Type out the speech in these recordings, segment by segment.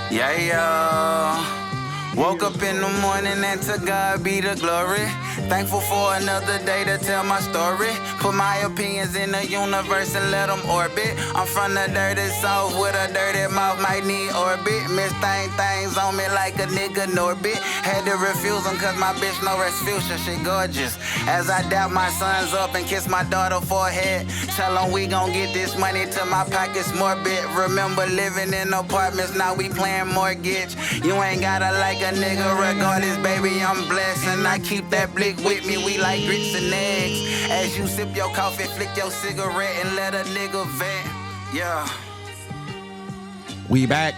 Yeah, yo. Woke up in the morning and to God be the glory. Thankful for another day to tell my story. Put my opinions in the universe and let them orbit. I'm from the dirty south with a dirty mouth, might need orbit. Miss things on me like a nigga Norbit. Had to refuse them cause my bitch no Resfusion, she gorgeous. As I dap my sons up and kiss my daughter forehead. Tell them we gon' get this money till my pockets morbid. Remember living in apartments, now we playing mortgage. You ain't gotta like a nigga regardless, baby, I'm blessed. And I keep that blick with me, we like grits and eggs. As you sip your coffee, flick your cigarette and let a nigga vent. Yeah. We back.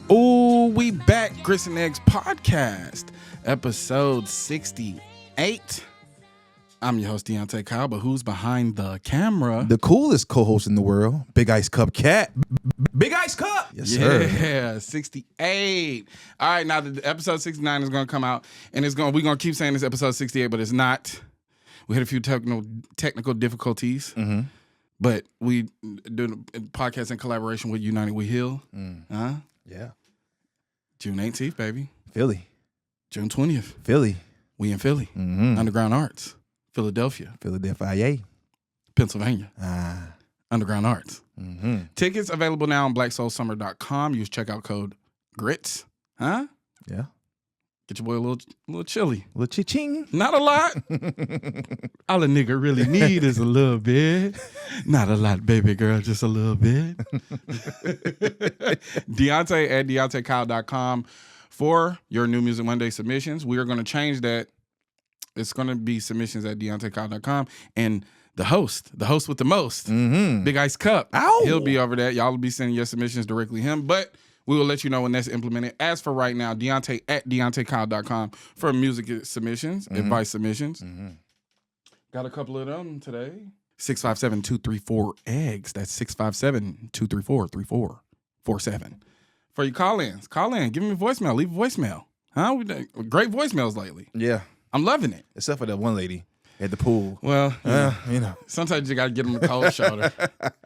We back. Grits and Eggs Podcast, episode 68. I'm your host, Deontay Kyle, but who's behind the camera? The coolest co-host in the world, Big Ice Cup Cat. Big Ice Cup! Yes, sir. Yeah, 68. All right, now the episode 69 is going to come out, and we're going to keep saying this episode 68, but it's not. We had a few technical difficulties, but we do a podcast in collaboration with United We Heal. Yeah. June 18th, baby. Philly. June 20th. Philly. We in Philly. Underground Arts. Philadelphia. Philadelphia. Pennsylvania. Underground Arts. Tickets available now on blacksoulsummer.com. Use checkout code GRITS. Huh? Yeah. Get your boy a little chili. A little cha-ching. Not a lot. All a nigga really need is a little bit. Not a lot, baby girl, just a little bit. Deontay at DeontayKyle.com for your New Music Monday submissions. We are going to change that. It's going to be submissions at DeontayKyle.com. And the host with the most, Big Ice Cup. Ow. He'll be over there. Y'all will be sending your submissions directly to him. But we will let you know when that's implemented. As for right now, Deontay at DeontayKyle.com for music submissions, advice submissions. Got a couple of them today. 657-234-EGGS. That's 657-234-3447. For your call-ins, call in. Give me a voicemail. Leave a voicemail. Huh? Great voicemails lately. Yeah. I'm loving it. Except for that one lady at the pool. Well, you know. Sometimes you got to get them a cold shoulder.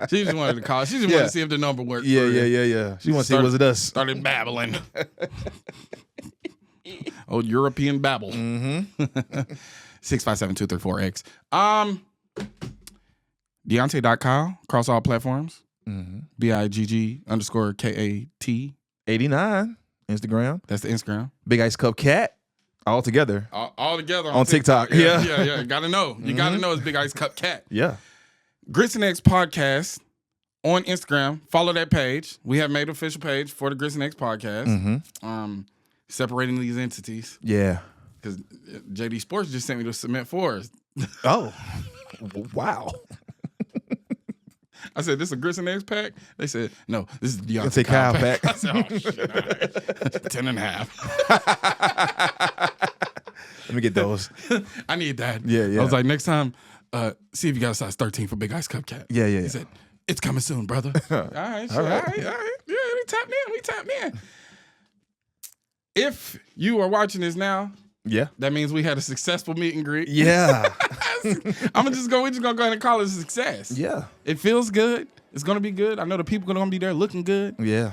She just wanted to call. She just wanted to see if the number worked. Yeah. She wants to see was it us. Started babbling. Old European babble. 657-234-EGGS. Deontay.Kyle across all platforms. BIGG_KAT. 89 Instagram. That's the Instagram. Big Ice Cup Cat. All together. All together on TikTok. Yeah. Gotta know. You gotta know it's Big Ice Cup Cat. Yeah. Grits and Eggs Podcast on Instagram. Follow that page. We have made an official page for the Grits and Eggs Podcast. Separating these entities. Yeah. Because JD Sports just sent me to submit for us. Oh. Wow. I said, this is a Grits and Eggs pack? They said, no, this is the Deontay Kyle pack. I said, oh, shit. All right. 10 and a half. Let me get those. I need that. Yeah. I was like, next time, see if you got a size 13 for Big Ice Cup Cat. Yeah. He said, it's coming soon, brother. All right. Yeah, we tapped in. If you are watching this now, that means we had a successful meet and greet. Yeah. we're just gonna go ahead and call it a success. Yeah. It feels good. It's gonna be good. I know the people are gonna be there looking good. Yeah.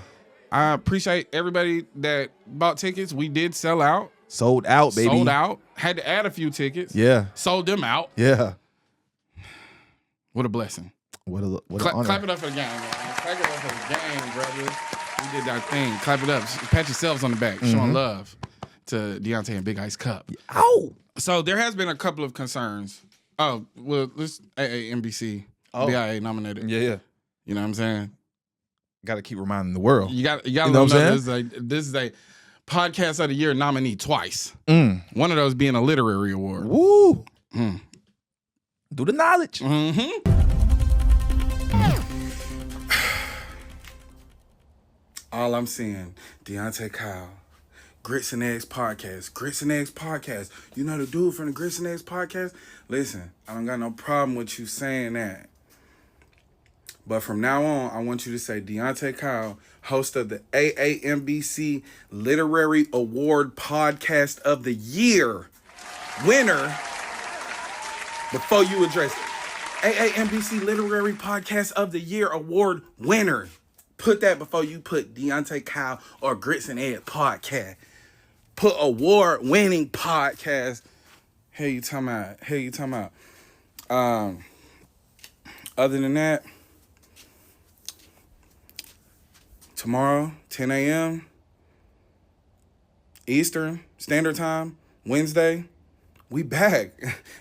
I appreciate everybody that bought tickets. We did sell out. Sold out, baby. Sold out. Had to add a few tickets. Yeah. Sold them out. Yeah. What a blessing. What an honor. Clap it up for the game, man. Clap it up for the game, brother. We did that thing. Clap it up. Pat yourselves on the back. Showing love to Deontay and Big Ice Cup. Ow! So there has been a couple of concerns. Oh, well, this AAMBC, BIA nominated. Yeah. You know what I'm saying? Got to keep reminding the world. You got to know know what I'm this is a Podcast of the Year nominee twice. One of those being a literary award. Woo! Do the knowledge. All I'm seeing, Deontay Kyle, Grits and Eggs Podcast. You know the dude from the Grits and Eggs Podcast? Listen, I don't got no problem with you saying that. But from now on, I want you to say Deontay Kyle, host of the AAMBC Literary Award Podcast of the Year winner, before you address it. AAMBC Literary Podcast of the Year award winner. Put that before you put Deontay Kyle or Grits and Ed podcast. Put award-winning podcast. Hell you talking about? Other than that, tomorrow, 10 a.m. Eastern Standard Time, Wednesday, we back.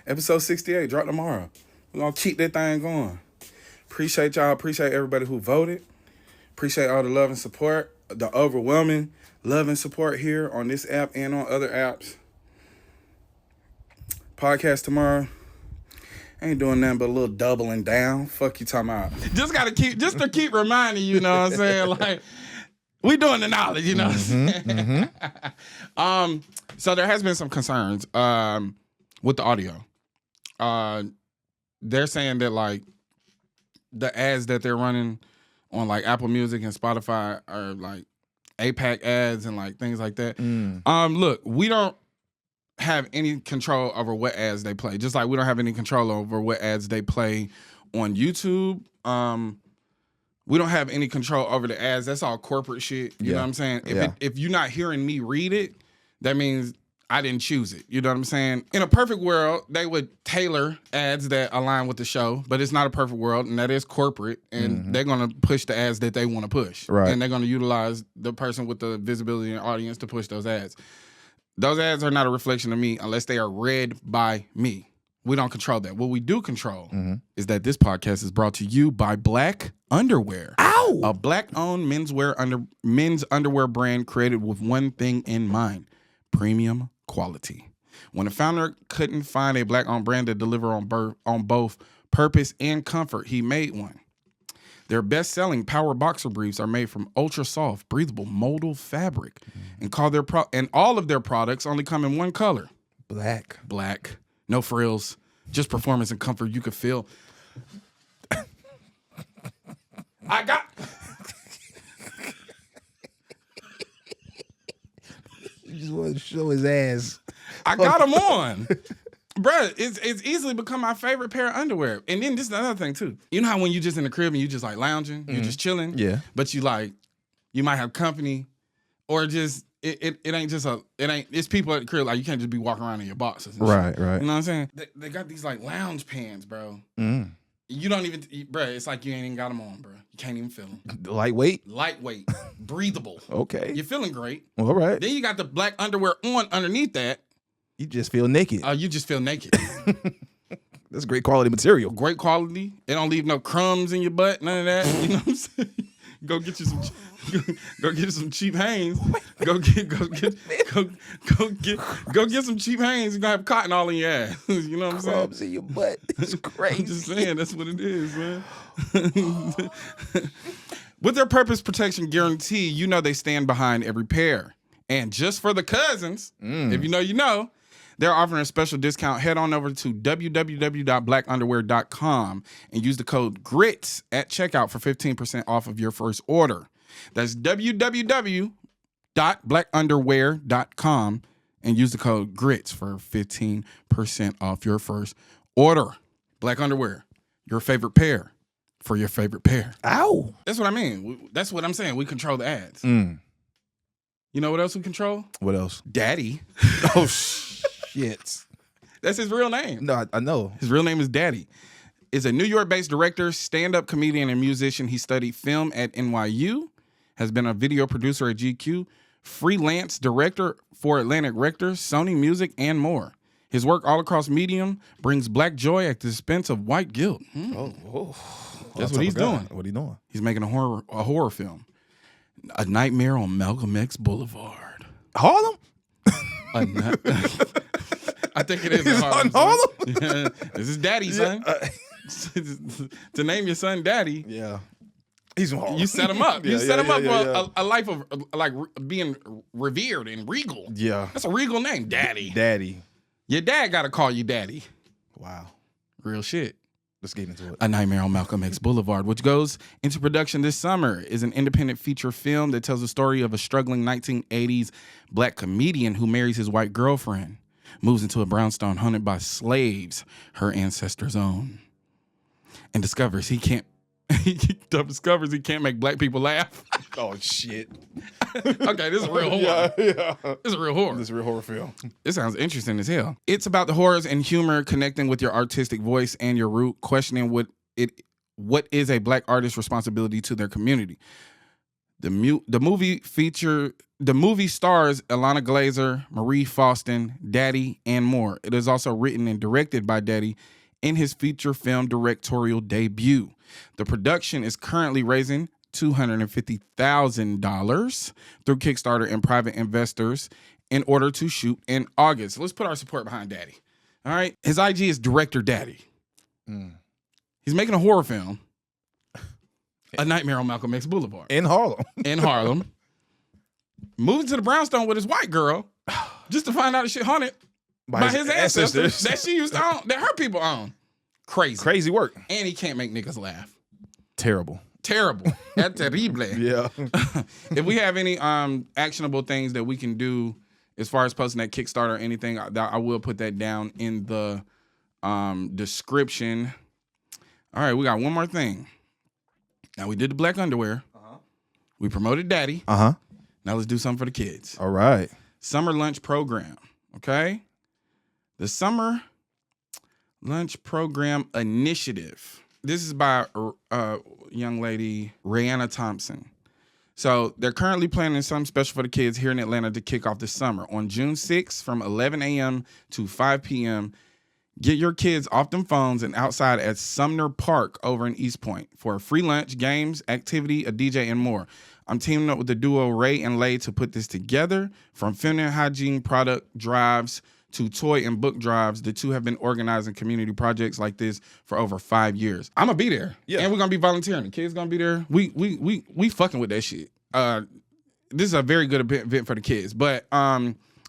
Episode 68, drop tomorrow. We're going to keep that thing going. Appreciate y'all. Appreciate everybody who voted. Appreciate all the love and support. The overwhelming love and support here on this app and on other apps. Podcast tomorrow. Ain't doing nothing but a little doubling down. Fuck you talking about. Just to keep reminding you, know what I'm saying? Like, we doing the knowledge, you know what I'm saying? So there has been some concerns with the audio. They're saying that like the ads that they're running on like Apple Music and Spotify are like APAC ads and like things like that. Look, we don't have any control over what ads they play. Just like we don't have any control over what ads they play on YouTube. We don't have any control over the ads. That's all corporate shit. You know what I'm saying? If you're not hearing me read it, that means I didn't choose it. You know what I'm saying? In a perfect world, they would tailor ads that align with the show, but it's not a perfect world, and that is corporate, and they're going to push the ads that they want to push. Right. And they're going to utilize the person with the visibility and audience to push those ads. Those ads are not a reflection of me unless they are read by me. We don't control that. What we do control is that this podcast is brought to you by Black Underwear. Ow! A Black-owned men's underwear brand created with one thing in mind: premium quality. When the founder couldn't find a Black-owned brand that deliver on both purpose and comfort, he made one. Their best-selling power boxer briefs are made from ultra-soft, breathable, moldal fabric, and all of their products only come in one color: black. No frills, just performance and comfort you could feel. You just want to show his ass. I got him on. Bruh, it's easily become my favorite pair of underwear. And then this is another thing, too. You know how when you just in the crib and you just like lounging, you just chilling? Yeah. But you might have company, or just, it's people at the crib, like you can't just be walking around in your boxes. Right. You know what I'm saying? They got these like lounge pants, bro. You don't even, bruh, it's like you ain't even got them on, bro. You can't even feel them. Lightweight, breathable. Okay. You're feeling great. All right. Then you got the black underwear on underneath that. You just feel naked. You just feel naked. That's great quality material. Great quality. It don't leave no crumbs in your butt, none of that. You know what I'm saying? Go get you some cheap Hanes. Go get some cheap Hanes. You're gonna have cotton all in your ass. You know what I'm saying? Crumbs in your butt. It's crazy. I'm just saying, that's what it is, man. With their purpose protection guarantee, you know they stand behind every pair. And just for the cousins, if you know, you know, they're offering a special discount. Head on over to www.blackunderwear.com and use the code GRITS at checkout for 15% off of your first order. That's www.blackunderwear.com and use the code GRITS for 15% off your first order. Black Underwear, your favorite pair for your favorite pair. Ow! That's what I mean. That's what I'm saying. We control the ads. You know what else we control? What else? Daddy. Oh, shit. That's his real name. No, I know. His real name is Daddy. Is a New York-based director, stand-up comedian, and musician. He studied film at NYU, has been a video producer at GQ, freelance director for Atlantic Records, Sony Music, and more. His work all across medium brings black joy at the expense of white guilt. That's what he's doing. What are you doing? He's making a horror film. A Nightmare on Malcolm X Boulevard. Harlem? I think it is in Harlem. Yeah. This is Daddy, son. To name your son Daddy. Yeah. He's from Harlem. You set him up. You set him up for a life of like being revered and regal. Yeah. That's a regal name, Daddy. Daddy. Your dad got to call you Daddy. Wow. Real shit. Let's get into it. A Nightmare on Malcolm X Boulevard, which goes into production this summer, is an independent feature film that tells the story of a struggling 1980s black comedian who marries his white girlfriend, moves into a brownstone haunted by slaves her ancestors own. and discovers he can't make black people laugh. Oh shit. Okay, this is real horror. Yeah. This is real horror. This is a real horror film. This sounds interesting as hell. It's about the horrors and humor connecting with your artistic voice and your root, questioning what is a black artist's responsibility to their community. The movie stars Ilana Glazer, Marie Faustin, Daddy, and more. It is also written and directed by Daddy in his feature film directorial debut. The production is currently raising $250,000 through Kickstarter and private investors in order to shoot in August. So let's put our support behind Daddy. All right. His IG is Director Daddy. He's making a horror film, A Nightmare on Malcolm X Boulevard. In Harlem. Moving to the brownstone with his white girl just to find out the shit haunted by his ancestors that she used to own, that her people own. Crazy work. And he can't make niggas laugh. Terrible. That's terrible. Yeah. If we have any actionable things that we can do as far as posting that Kickstarter or anything, I will put that down in the description. All right, we got one more thing. Now, we did the black underwear. We promoted Daddy. Now let's do something for the kids. All right. Summer lunch program, okay? The Summer Lunch Program Initiative. This is by young lady, Rayanna Thompson. So they're currently planning something special for the kids here in Atlanta to kick off the summer. On June 6th from 11 a.m. to 5 p.m., get your kids off them phones and outside at Sumner Park over in East Point for a free lunch, games, activity, a DJ, and more. I'm teaming up with the duo Ray and Lay to put this together. From feminine hygiene product drives to toy and book drives, the two have been organizing community projects like this for over 5 years. I'm gonna be there, and we're gonna be volunteering. The kids gonna be there. We fucking with that shit. This is a very good event for the kids. But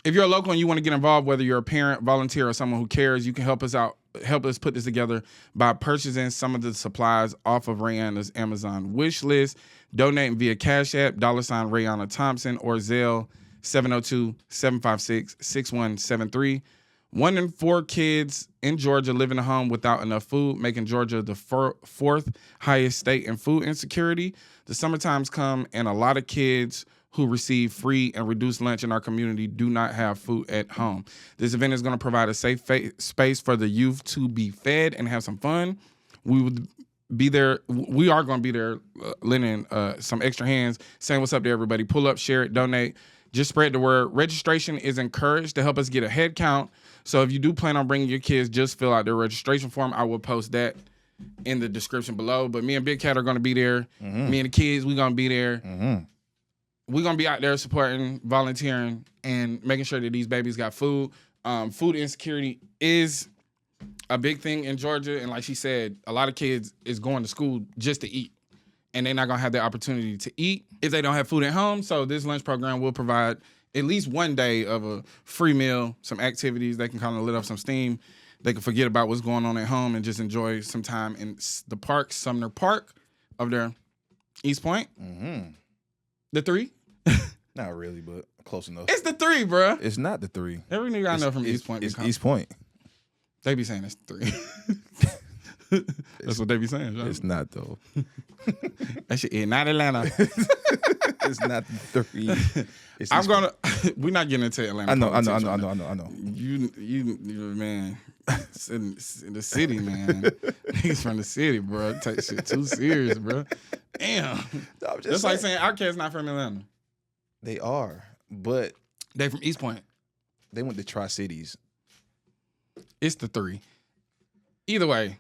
if you're a local and you want to get involved, whether you're a parent, volunteer, or someone who cares, you can help us out. Help us put this together by purchasing some of the supplies off of Rayanna's Amazon wish list, donating via Cash App, $ Rayanna Thompson, or Zelle 702-756-6173. 1 in 4 kids in Georgia live in a home without enough food, making Georgia the fourth highest state in food insecurity. The summertime's come, and a lot of kids who receive free and reduced lunch in our community do not have food at home. This event is going to provide a safe space for the youth to be fed and have some fun. We would be there. We are going to be there, lending some extra hands, saying what's up to everybody. Pull up, share it, donate. Just spread the word. Registration is encouraged to help us get a head count. So if you do plan on bringing your kids, just fill out their registration form. I will post that in the description below. But me and Big Cat are going to be there. Me and the kids, we're going to be there. We're going to be out there supporting, volunteering, and making sure that these babies got food. Food insecurity is a big thing in Georgia. And like she said, a lot of kids is going to school just to eat. And they're not going to have the opportunity to eat if they don't have food at home. So this lunch program will provide at least one day of a free meal, some activities. They can kind of let off some steam. They can forget about what's going on at home and just enjoy some time in the park, Sumner Park, over there, East Point. The 3? Not really, but close enough. It's the 3, bro. It's not the 3. Every nigga I know from East Point. It's East Point. They be saying it's 3. That's what they be saying. Right? It's not, though. That shit is not Atlanta. It's not the 3. I'm gonna. We're not getting into Atlanta. I know. You, man. It's in the city, man. Niggas from the city, bro. Take shit too serious, bro. Damn. No, that's like saying our cat's not from Atlanta. They are, but they from East Point. They went to Tri-Cities. It's the 3. Either way,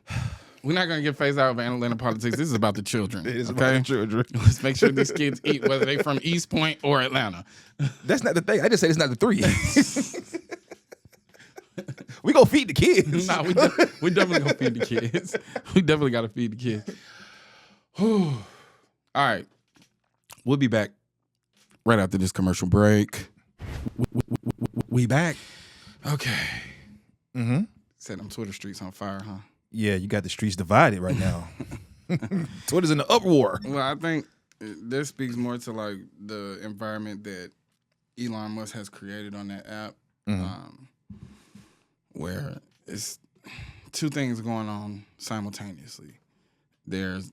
we're not gonna get phased out of Atlanta politics. This is about the children. It is about the children. Let's make sure these kids eat, whether they from East Point or Atlanta. That's not the thing. I just said it's not the 3. We gonna feed the kids. Nah, we definitely gonna feed the kids. We definitely gotta feed the kids. All right, we'll be back right after this commercial break. We back. Okay. Set them Twitter streets on fire, huh? Yeah, you got the streets divided right now. Twitter's in the uproar. Well, I think this speaks more to like the environment that Elon Musk has created on that app, where it's 2 things going on simultaneously. There's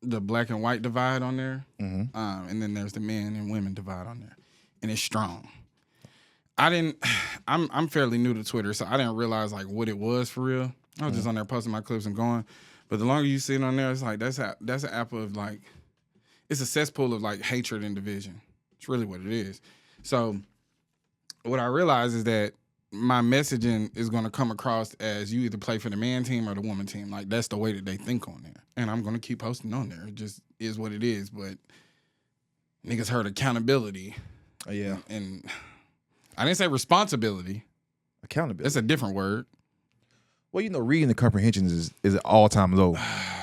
the black and white divide on there, and then there's the men and women divide on there, and it's strong. I'm fairly new to Twitter, so I didn't realize like what it was for real. I was just on there posting my clips and going. But the longer you sit on there, it's like that's an app of like, it's a cesspool of like hatred and division. It's really what it is. So what I realize is that my messaging is going to come across as you either play for the man team or the woman team. Like that's the way that they think on there. And I'm going to keep posting on there. It just is what it is. But niggas heard accountability. Yeah. And I didn't say responsibility. Accountability. That's a different word. Well, reading the comprehensions is an all-time low.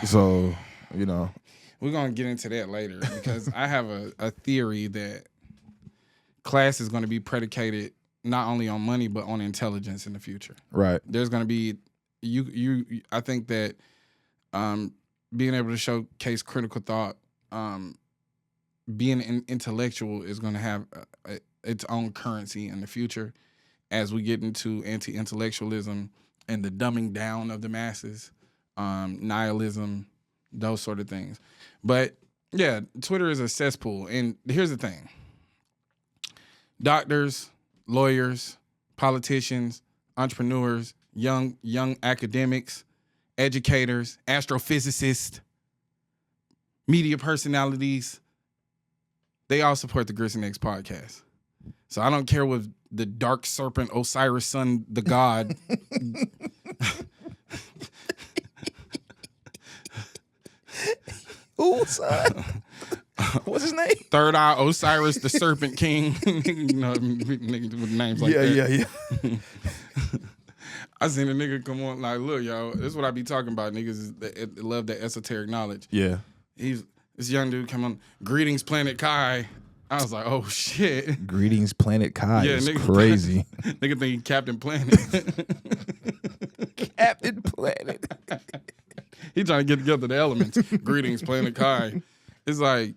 So, We're going to get into that later because I have a theory that class is going to be predicated not only on money but on intelligence in the future. Right. There's going to be I think that being able to showcase critical thought, being an intellectual is going to have its own currency in the future as we get into anti-intellectualism and the dumbing down of the masses, nihilism, those sort of things. But yeah, Twitter is a cesspool. And here's the thing. Doctors, lawyers, politicians, entrepreneurs, young academics, educators, astrophysicists, media personalities, they all support the Grits and Eggs podcast. So I don't care what the dark serpent Osiris son, the god. Ooh, son. What's his name? Third Eye Osiris, the Serpent King. Niggas with names like that. Yeah. I seen a nigga come on like, look, y'all, this is what I be talking about. Niggas is that love that esoteric knowledge. Yeah. This young dude come on, greetings, Planet Kai. I was like, oh shit. Greetings, Planet Kai. Yeah, nigga, crazy. Nigga think he Captain Planet. Captain Planet. He trying to get together the elements. Greetings, Planet Kai. It's like,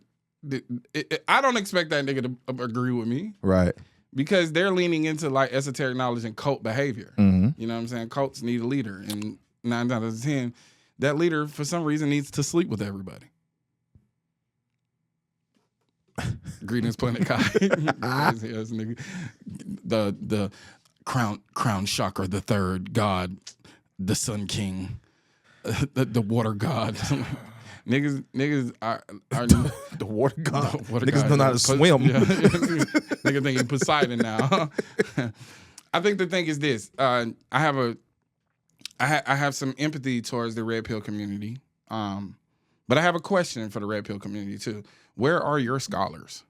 I don't expect that nigga to agree with me. Right. Because they're leaning into like esoteric knowledge and cult behavior. Mm-hmm. You know what I'm saying? Cults need a leader. And 9 out of 10, that leader, for some reason, needs to sleep with everybody. Greetings, Planet Kai. The crown chakra, the third god, the sun king, the water god. Niggas are the water god. The water niggas god, know how to swim. Yeah. Nigga thinking Poseidon now. I think the thing is this. I have some empathy towards the red pill community. But I have a question for the red pill community too. Where are your scholars?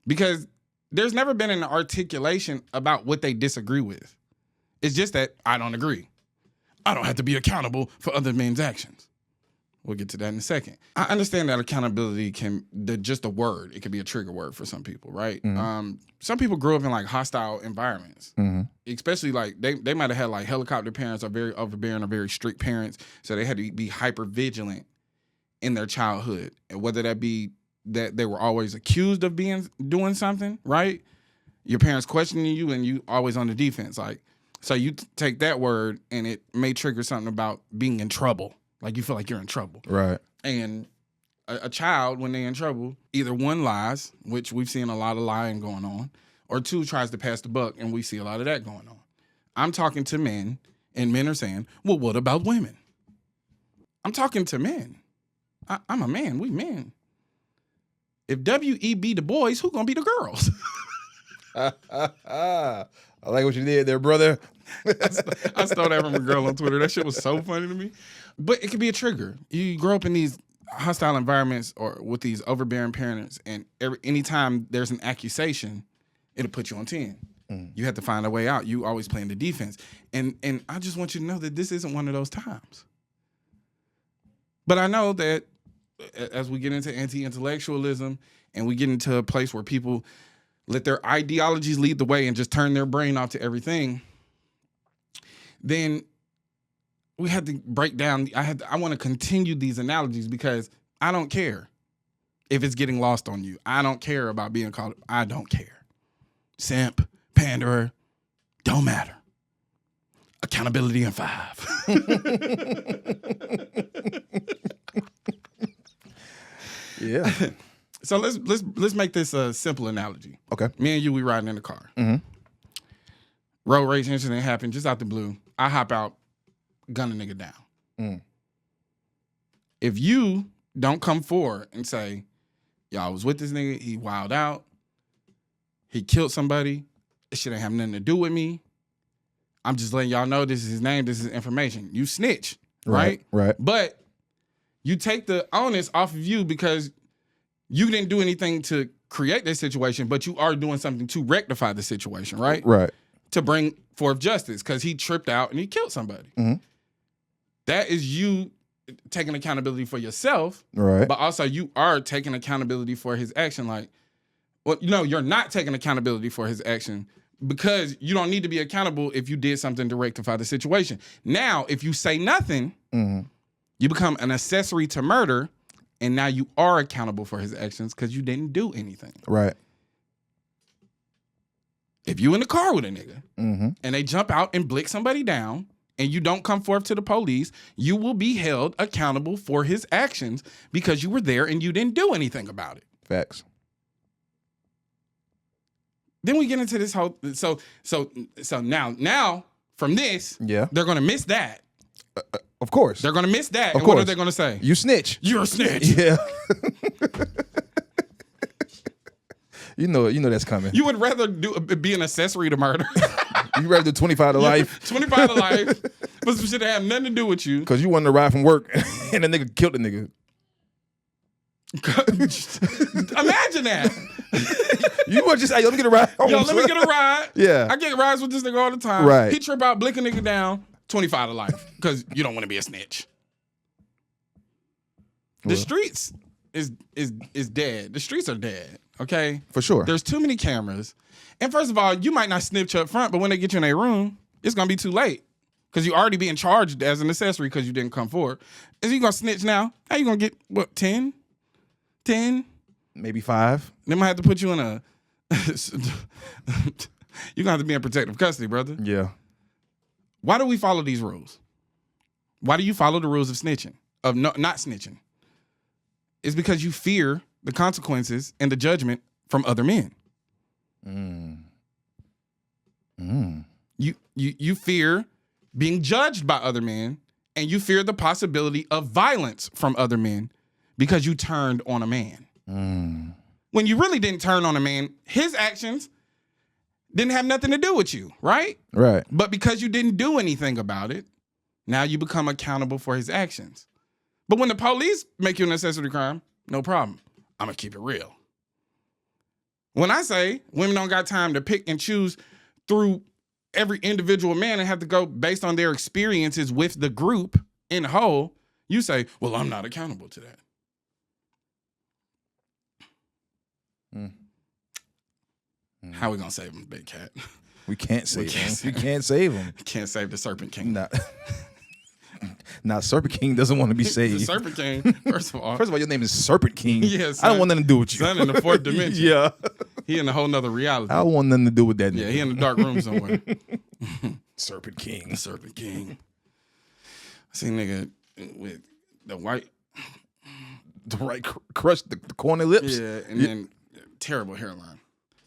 Because there's never been an articulation about what they disagree with. It's just that I don't agree. I don't have to be accountable for other men's actions. We'll get to that in a second. I understand that accountability just a word. It can be a trigger word for some people, right? Mm-hmm. Some people grew up in like hostile environments, especially like they might have had like helicopter parents or very overbearing or very strict parents. So they had to be hyper vigilant in their childhood. And whether that be that they were always accused of doing something, right? Your parents questioning you and you always on the defense. Like, so you take that word and it may trigger something about being in trouble. Like you feel like you're in trouble. Right. And a child, when they're in trouble, either one lies, which we've seen a lot of lying going on, or two tries to pass the buck, and we see a lot of that going on. I'm talking to men, and men are saying, well, what about women? I'm talking to men. I'm a man. We men. If W.E.B. the boys, who gonna be the girls? I like what you did there, brother. I stole that from a girl on Twitter. That shit was so funny to me. But it could be a trigger. You grow up in these hostile environments or with these overbearing parents, and anytime there's an accusation, it'll put you on 10. You have to find a way out. You always playing the defense. And I just want you to know that this isn't one of those times. But I know that as we get into anti-intellectualism and we get into a place where people let their ideologies lead the way and just turn their brain off to everything, then we had to break down. I want to continue these analogies because I don't care if it's getting lost on you. I don't care about being called. I don't care. Simp, panderer, don't matter. Accountability in 5. Yeah. So let's make this a simple analogy. Okay. Me and you, we riding in the car. Mm-hmm. Road rage incident happened just out the blue. I hop out, gun a nigga down. Mm. If you don't come forward and say, yo, I was with this nigga, he wilded out, he killed somebody, it shit ain't have nothing to do with me. I'm just letting y'all know this is his name, this is information. You snitch, right? Right. But you take the onus off of you because you didn't do anything to create this situation, but you are doing something to rectify the situation, right? Right. To bring forth justice because he tripped out and he killed somebody. Mm-hmm. That is you taking accountability for yourself, Right. but also you are taking accountability for his action. Like, well, no, you're not taking accountability for his action because you don't need to be accountable if you did something to rectify the situation. Now, if you say nothing, you become an accessory to murder, and now you are accountable for his actions because you didn't do anything. Right. If you in the car with a nigga Mm-hmm. and they jump out and blick somebody down and you don't come forth to the police, you will be held accountable for his actions because you were there and you didn't do anything about it. Facts. Then we get into this whole so now from this, Yeah. they're gonna miss that. Of course. They're gonna miss that. Of And what are course. they gonna say? You snitch. You're a snitch. Yeah. You know that's coming. You would rather be an accessory to murder. You rather do 25 to life 25 to life. But some shit that have nothing to do with you. because you wanted to ride from work and the nigga killed the nigga. Imagine that. You want to just, hey, let me get a ride home. Yo, let me get a ride. Yeah. I get rides with this nigga all the time. Right. He trip out, blick a nigga down, 25 to life. Because you don't want to be a snitch. The Well. streets is dead. The streets are dead. Okay? For sure. There's too many cameras. And first of all, you might not snitch up front, but when they get you in their room, it's gonna be too late. Because you already being charged as an accessory because you didn't come forward. Is he gonna snitch now? How you gonna get what, 10? 10? Maybe 5. They might have to put you in a you're gonna have to be in protective custody, brother. Yeah. Why do we follow these rules? Why do you follow the rules of snitching? Of not snitching? It's because you fear the consequences and the judgment from other men. You fear being judged by other men, and you fear the possibility of violence from other men because you turned on a man. When you really didn't turn on a man, his actions didn't have nothing to do with you, right? Right. But because you didn't do anything about it, now you become accountable for his actions. But when the police make you an accessory crime, no problem. I'm gonna keep it real. When I say women don't got time to pick and choose through every individual man and have to go based on their experiences with the group in whole, you say, well, I'm not accountable to that. How we gonna save him, Big Cat? We can't save can't him. save We can't save him. Can't save the Serpent King. Nah, Serpent King doesn't want to be The saved. Serpent King, first of all, Your name is Serpent King. Yes, I don't want nothing to do with you. son in the fourth dimension. Yeah. He in a whole nother reality. I don't want nothing to do with that nigga. Yeah, he in the dark room somewhere. Serpent King. The Serpent King. I see a nigga with the white, The right crush, the corner lips. yeah, and then terrible hairline.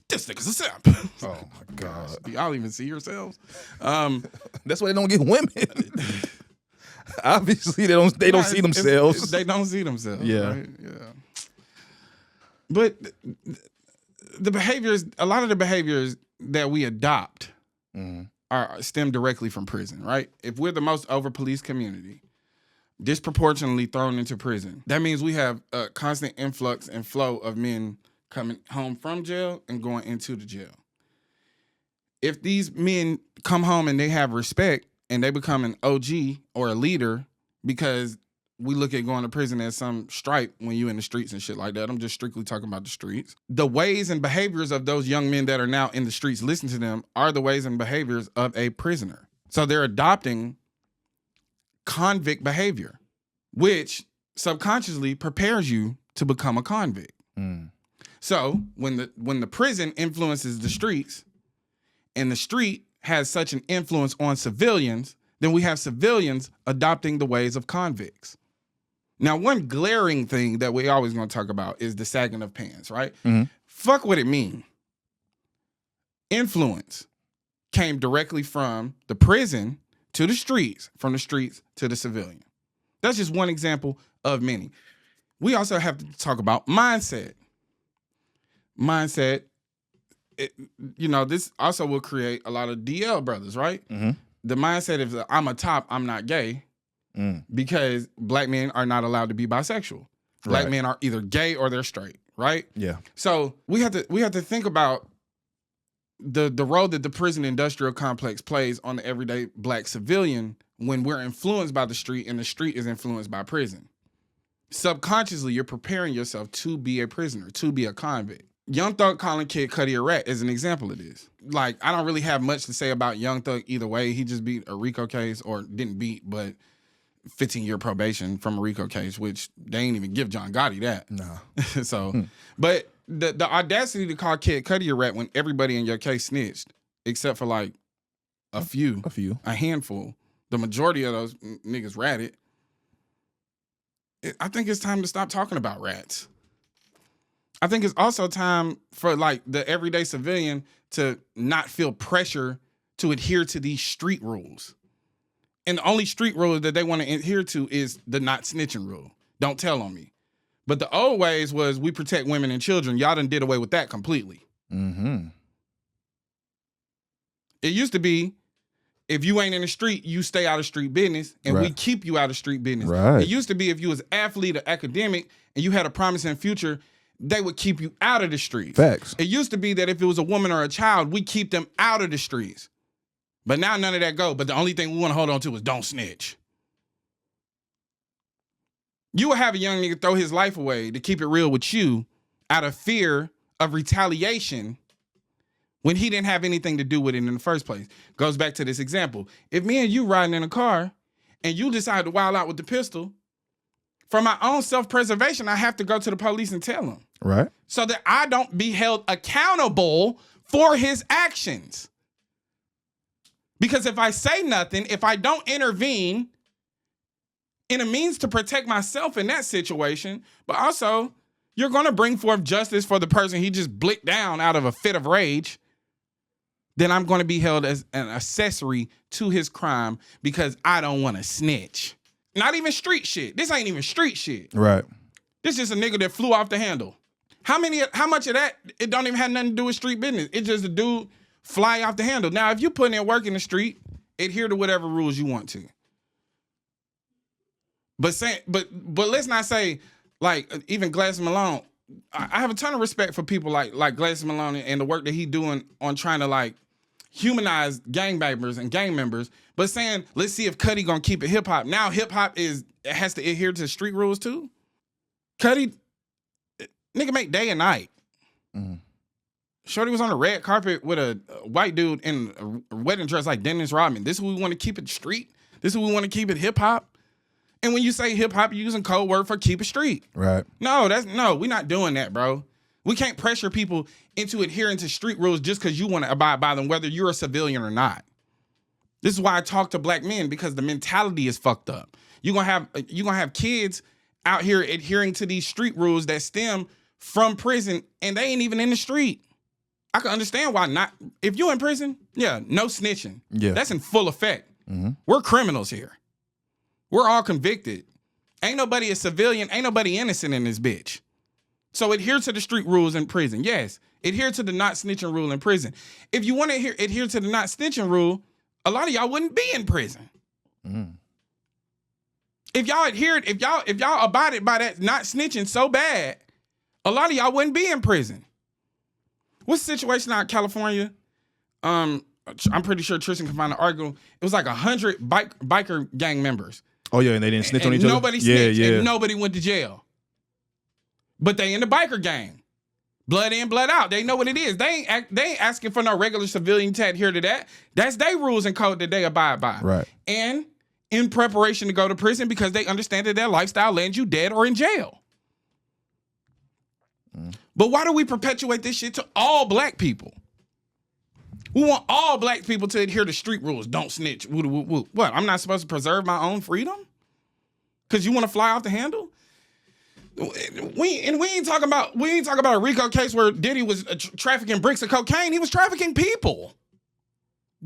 This nigga's a simp. Oh my God. Y'all even see yourselves? That's why they don't get women. Obviously, they don't see themselves. They don't see themselves. Yeah. Right? Yeah. But the behaviors, a lot of the behaviors that we adopt are stem directly from prison, right? If we're the most over-policed community, disproportionately thrown into prison, that means we have a constant influx and flow of men coming home from jail and going into the jail. If these men come home and they have respect and they become an OG or a leader, because we look at going to prison as some stripe when you in the streets and shit like that. I'm just strictly talking about the streets. The ways and behaviors of those young men that are now in the streets, listen to them, are the ways and behaviors of a prisoner. So they're adopting convict behavior, which subconsciously prepares you to become a convict. So when the prison influences the streets and the street has such an influence on civilians, then we have civilians adopting the ways of convicts. Now, one glaring thing that we always going to talk about is the sagging of pants, right? Mm-hmm. Fuck what it mean. Influence came directly from the prison to the streets, from the streets to the civilian. That's just one example of many. We also have to talk about mindset. Mindset, this also will create a lot of DL brothers, right? Mm-hmm. The mindset is I'm a top, I'm not gay. Because black men are not allowed to be bisexual. Black men are either gay or they're straight, right? Yeah. So we have to think about the role that the prison industrial complex plays on the everyday black civilian when we're influenced by the street and the street is influenced by prison. Subconsciously, you're preparing yourself to be a prisoner, to be a convict. Young Thug calling Kid Cudi a rat is an example of this. Like, I don't really have much to say about Young Thug either way. He just beat a RICO case, or didn't beat, but 15-year probation from a RICO case, which they ain't even give John Gotti that. No. So, but the audacity to call Kid Cudi a rat when everybody in your case snitched, except for like a handful. The majority of those niggas ratted. I think it's time to stop talking about rats. I think it's also time for like the everyday civilian to not feel pressure to adhere to these street rules. And the only street rule that they want to adhere to is the not snitching rule. Don't tell on me. But the old ways was we protect women and children. Y'all done did away with that completely. Mm-hmm. It used to be, if you ain't in the street, you stay out of street business, and we keep you out of street business. Right. It used to be if you was athlete or academic and you had a promising future, they would keep you out of the streets. Facts. It used to be that if it was a woman or a child, we keep them out of the streets. But now none of that go. But the only thing we want to hold on to is don't snitch. You will have a young nigga throw his life away to keep it real with you out of fear of retaliation when he didn't have anything to do with it in the first place. Goes back to this example. If me and you riding in a car and you decide to wild out with the pistol, for my own self-preservation, I have to go to the police and tell them. Right. So that I don't be held accountable for his actions. Because if I say nothing, if I don't intervene in a means to protect myself in that situation, but also you're going to bring forth justice for the person he just blicked down out of a fit of rage, then I'm going to be held as an accessory to his crime because I don't want to snitch. Not even street shit. This ain't even street shit. Right. This just a nigga that flew off the handle. How much of that, it don't even have nothing to do with street business. It's just a dude fly off the handle. Now, if you put in work in the street, adhere to whatever rules you want to. But let's not say, like, even Glass Malone. I have a ton of respect for people like Glass Malone and the work that he doing on trying to like humanize gang members and gang members. But saying, let's see if Cudi gonna keep it hip hop. Now hip hop has to adhere to street rules too. Cudi, nigga make day and night. Mm-hmm. Shorty was on the red carpet with a white dude in a wedding dress like Dennis Rodman. This is who we want to keep it street. This is who we want to keep it hip hop. And when you say hip hop, you're using code word for keep it street. Right. No, we're not doing that, bro. We can't pressure people into adhering to street rules just because you want to abide by them, whether you're a civilian or not. This is why I talk to black men, because the mentality is fucked up. You're gonna have kids out here adhering to these street rules that stem from prison, and they ain't even in the street. I can understand why not. If you're in prison, yeah, no snitching. Yeah. That's in full effect. Mm-hmm. We're criminals here. We're all convicted. Ain't nobody a civilian. Ain't nobody innocent in this bitch. So adhere to the street rules in prison. Yes, adhere to the not snitching rule in prison. If you want to adhere to the not snitching rule, a lot of y'all wouldn't be in prison. Mm. If y'all abided by that not snitching so bad, a lot of y'all wouldn't be in prison. What's the situation out in California? I'm pretty sure Tristan can find an article. It was like 100 biker gang members. Oh yeah, and they didn't snitch on each other? Nobody snitched, and nobody went to jail. But they in the biker gang. Blood in, blood out. They know what it is. They ain't asking for no regular civilian to adhere to that. That's their rules and code that they abide by. Right. And in preparation to go to prison because they understand that their lifestyle lands you dead or in jail. Mm. But why do we perpetuate this shit to all black people? We want all black people to adhere to street rules. Don't snitch. Woo, woo, woo. What? I'm not supposed to preserve my own freedom? Because you want to fly off the handle? We ain't talking about a RICO case where Diddy was trafficking bricks of cocaine. He was trafficking people.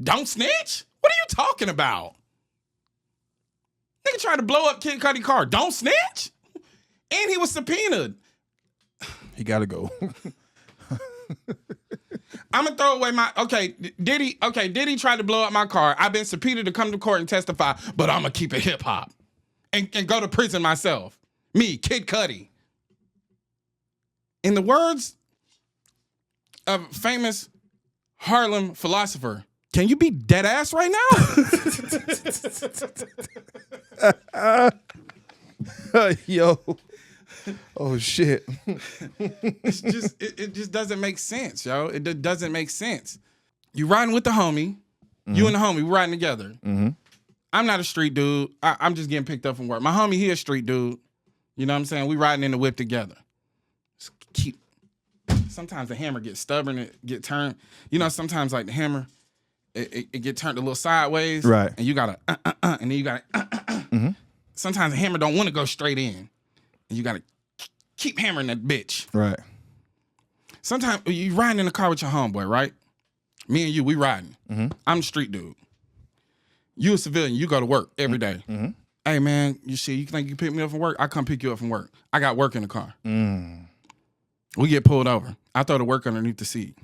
Don't snitch? What are you talking about? Nigga tried to blow up Kid Cudi's car. Don't snitch? And he was subpoenaed. He gotta go. I'm gonna throw away Diddy tried to blow up my car. I've been subpoenaed to come to court and testify, but I'm gonna keep it hip hop and go to prison myself. Me, Kid Cudi. In the words of famous Harlem philosopher, can you be dead ass right now? Yo. Oh shit. It just doesn't make sense, yo. It doesn't make sense. You riding with the homie. Mm-hmm. You and the homie, we riding together. Mm-hmm. I'm not a street dude. I'm just getting picked up from work. My homie, he a street dude. You know what I'm saying? We riding in the whip together. Sometimes the hammer gets stubborn, it get turned. You know, sometimes like the hammer, it get turned a little sideways. Right. And you gotta, and then you gotta, mm-hmm. Sometimes the hammer don't want to go straight in. And you gotta keep hammering that bitch. Right. Sometimes you riding in the car with your homeboy, right? Me and you, we riding. Mm-hmm. I'm the street dude. You a civilian, you go to work every day. Mm-hmm. Hey man, you think you pick me up from work? I come pick you up from work. I got work in the car. Mm. We get pulled over. I throw the work underneath the seat.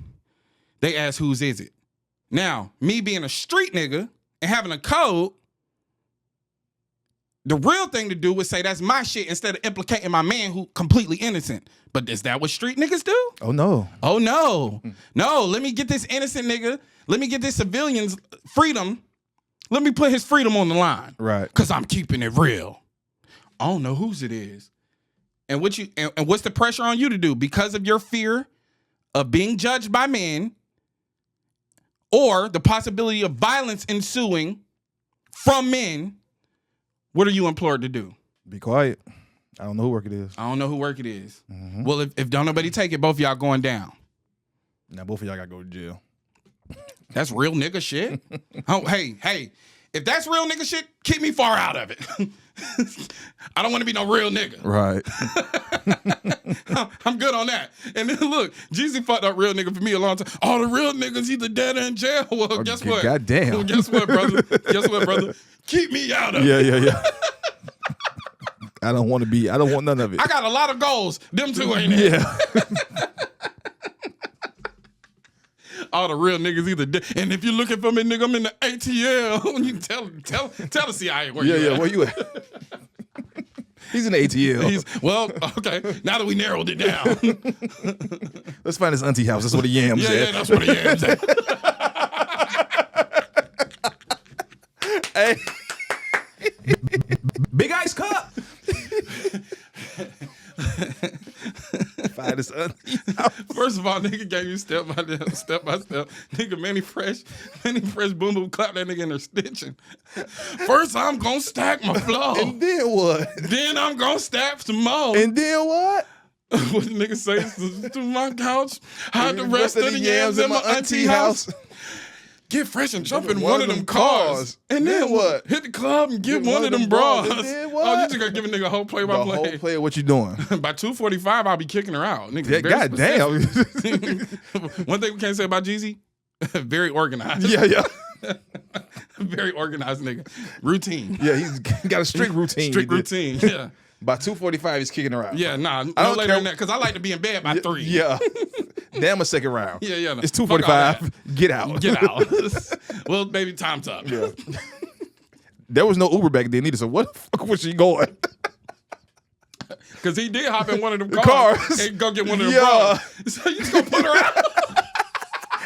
They ask, whose is it? Now, me being a street nigga and having a code, the real thing to do is say that's my shit instead of implicating my man who completely innocent. But is that what street niggas do? Oh, no. Oh, no. No, let me get this innocent nigga. Let me get this civilian's freedom. Let me put his freedom on the line. Right. Because I'm keeping it real. I don't know whose it is. And what's the pressure on you to do? Because of your fear of being judged by men or the possibility of violence ensuing from men, what are you implored to do? Be quiet. I don't know who work it is. I don't know who work it is. Mm-hmm. Well, if don't nobody take it, both of y'all going down. Now both of y'all got to go to jail. That's real nigga shit. Oh, hey, if that's real nigga shit, keep me far out of it. I don't want to be no real nigga. Right. I'm good on that. And then look, Jeezy fucked up real nigga for me a long time. All the real niggas either dead or in jail. Well, guess what? Goddamn. Well, guess what, brother? Keep me out of it. Yeah. I don't want none of it. I got a lot of goals. Them two ain't it. Yeah. All the real niggas either dead. And if you're looking for me, nigga, I'm in the ATL. You tell the CIA where you at. Yeah, where you at? He's in the ATL. Well, okay. Now that we narrowed it down. Let's find his auntie house. That's where the yams at. Yeah, that's where the yams at. Hey. Big ice cup. Find his auntie house. First of all, nigga gave you step by step. Nigga, Manny Fresh, boom boom clap that nigga in there stitching. First, I'm gonna stack my flow. And then what? Then I'm gonna stack some more. And then what? What the nigga say to my couch? Hide the rest of the yams in my auntie house. Get fresh and jump in one of them cars. And then what? Hit the club and get one of them bras. And then what? Oh, you just gotta give a nigga a whole play-by-play. The whole play of what you doing. By 2:45, I'll be kicking her out. Nigga, yeah, goddamn. One thing we can't say about Jeezy, very organized. Yeah. Very organized nigga. Routine. Yeah, he's got a strict routine. Yeah. By 2:45, he's kicking her out. Yeah, no later than that, because I like to be in bed by 3. Yeah. Damn a second round. Yeah. It's 2:45. Get out. Well, baby, time's up. Yeah. There was no Uber back then either, so what the fuck was she going? Because he did hop in one of them cars and go get one of them bras. So you just gonna put her out?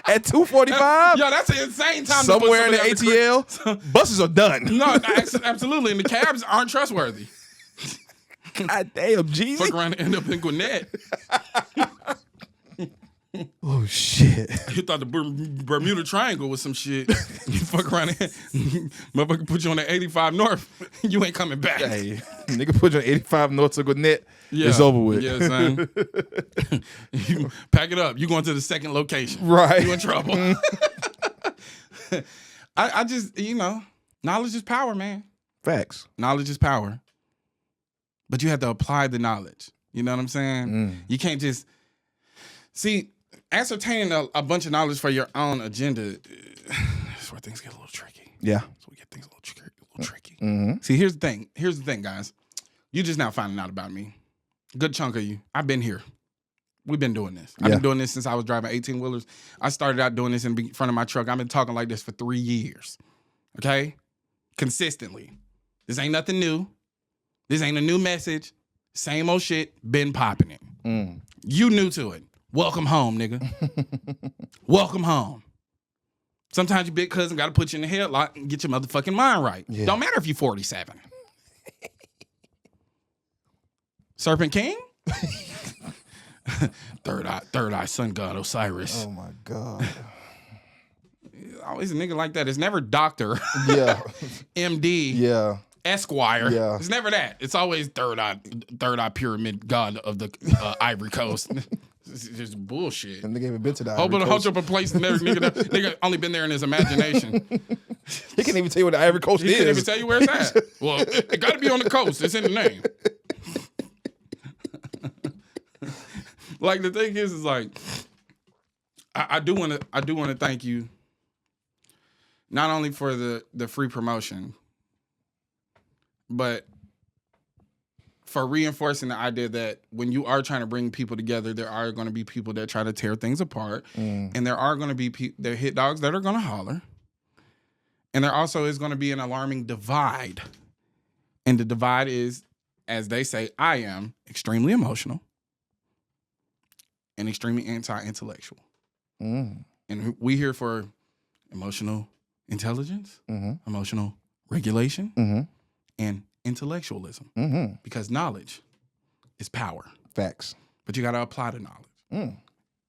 At 2:45? Yeah, that's an insane time. Somewhere in the ATL, buses are done. No, absolutely. And the cabs aren't trustworthy. God damn, Jeezy. Fuck around and end up in Gwinnett. Oh, shit. You thought the Bermuda Triangle was some shit. You fuck around and motherfucker put you on the 85 North. You ain't coming back. Hey, nigga put you on 85 North to Gwinnett. Yeah. It's over with. Yeah, son. You pack it up. You going to the second location. Right. You in trouble. I just, knowledge is power, man. Facts. Knowledge is power. But you have to apply the knowledge. You know what I'm saying? You can't just... See, ascertaining a bunch of knowledge for your own agenda is where things get a little tricky. Yeah. So we get things a little tricky. See, here's the thing. Here's the thing, guys. You just now finding out about me. Good chunk of you. I've been here. We've been doing this. I've been doing this since I was driving 18-wheelers. I started out doing this in front of my truck. I've been talking like this for 3 years. Okay? Consistently. This ain't nothing new. This ain't a new message. Same old shit. Been popping it. You new to it. Welcome home, nigga. Welcome home. Sometimes your big cousin got to put you in the headlock and get your motherfucking mind right. Yeah. Don't matter if you're 47. Serpent King? Third eye sun god Osiris. Oh my God. Always a nigga like that. It's never doctor. Yeah. MD. Yeah. Esquire. Yeah. It's never that. It's always third eye pyramid god of the Ivory Coast. It's just bullshit. And they gave a bit to the Ivory Coast. Hold up a place and nigga only been there in his imagination. He can't even tell you where the Ivory Coast is. He can't even tell you where it's at. Well, it got to be on the coast. It's in the name. Like the thing is like, I do want to thank you, not only for the free promotion, but for reinforcing the idea that when you are trying to bring people together, there are going to be people that try to tear things apart, and there are going to be there hit dogs that are going to holler, and there also is going to be an alarming divide, and the divide is, as they say, I am extremely emotional and extremely anti-intellectual. And we here for emotional intelligence, emotional regulation, and intellectualism. Because knowledge is power. Facts. But you got to apply the knowledge.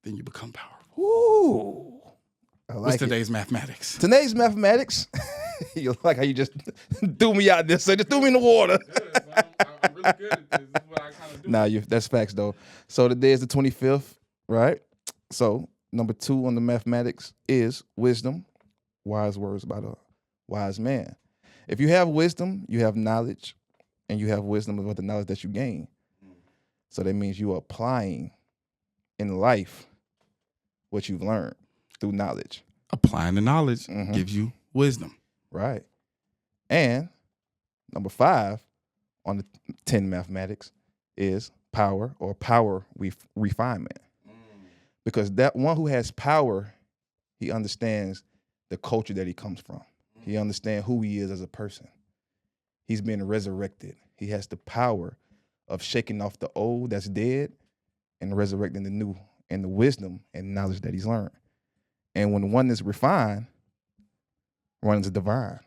Then you become powerful. Ooh. I like What's today's mathematics? Today's mathematics. You like how you just threw me out there, so just threw me in the water. I'm really good at this. This is what I kind of do. Nah, that's facts though. So today is the 25th, right? So number 2 on the mathematics is wisdom. Wise words by the wise man. If you have wisdom, you have knowledge, and you have wisdom about the knowledge that you gain. So that means you are applying in life what you've learned through knowledge. Applying the knowledge gives you wisdom. Right. And number 5 on the 10 mathematics is power or power refinement. Because that one who has power, he understands the culture that he comes from. He understands who he is as a person. He's been resurrected. He has the power of shaking off the old that's dead and resurrecting the new and the wisdom and knowledge that he's learned. And when one is refined, one is divine.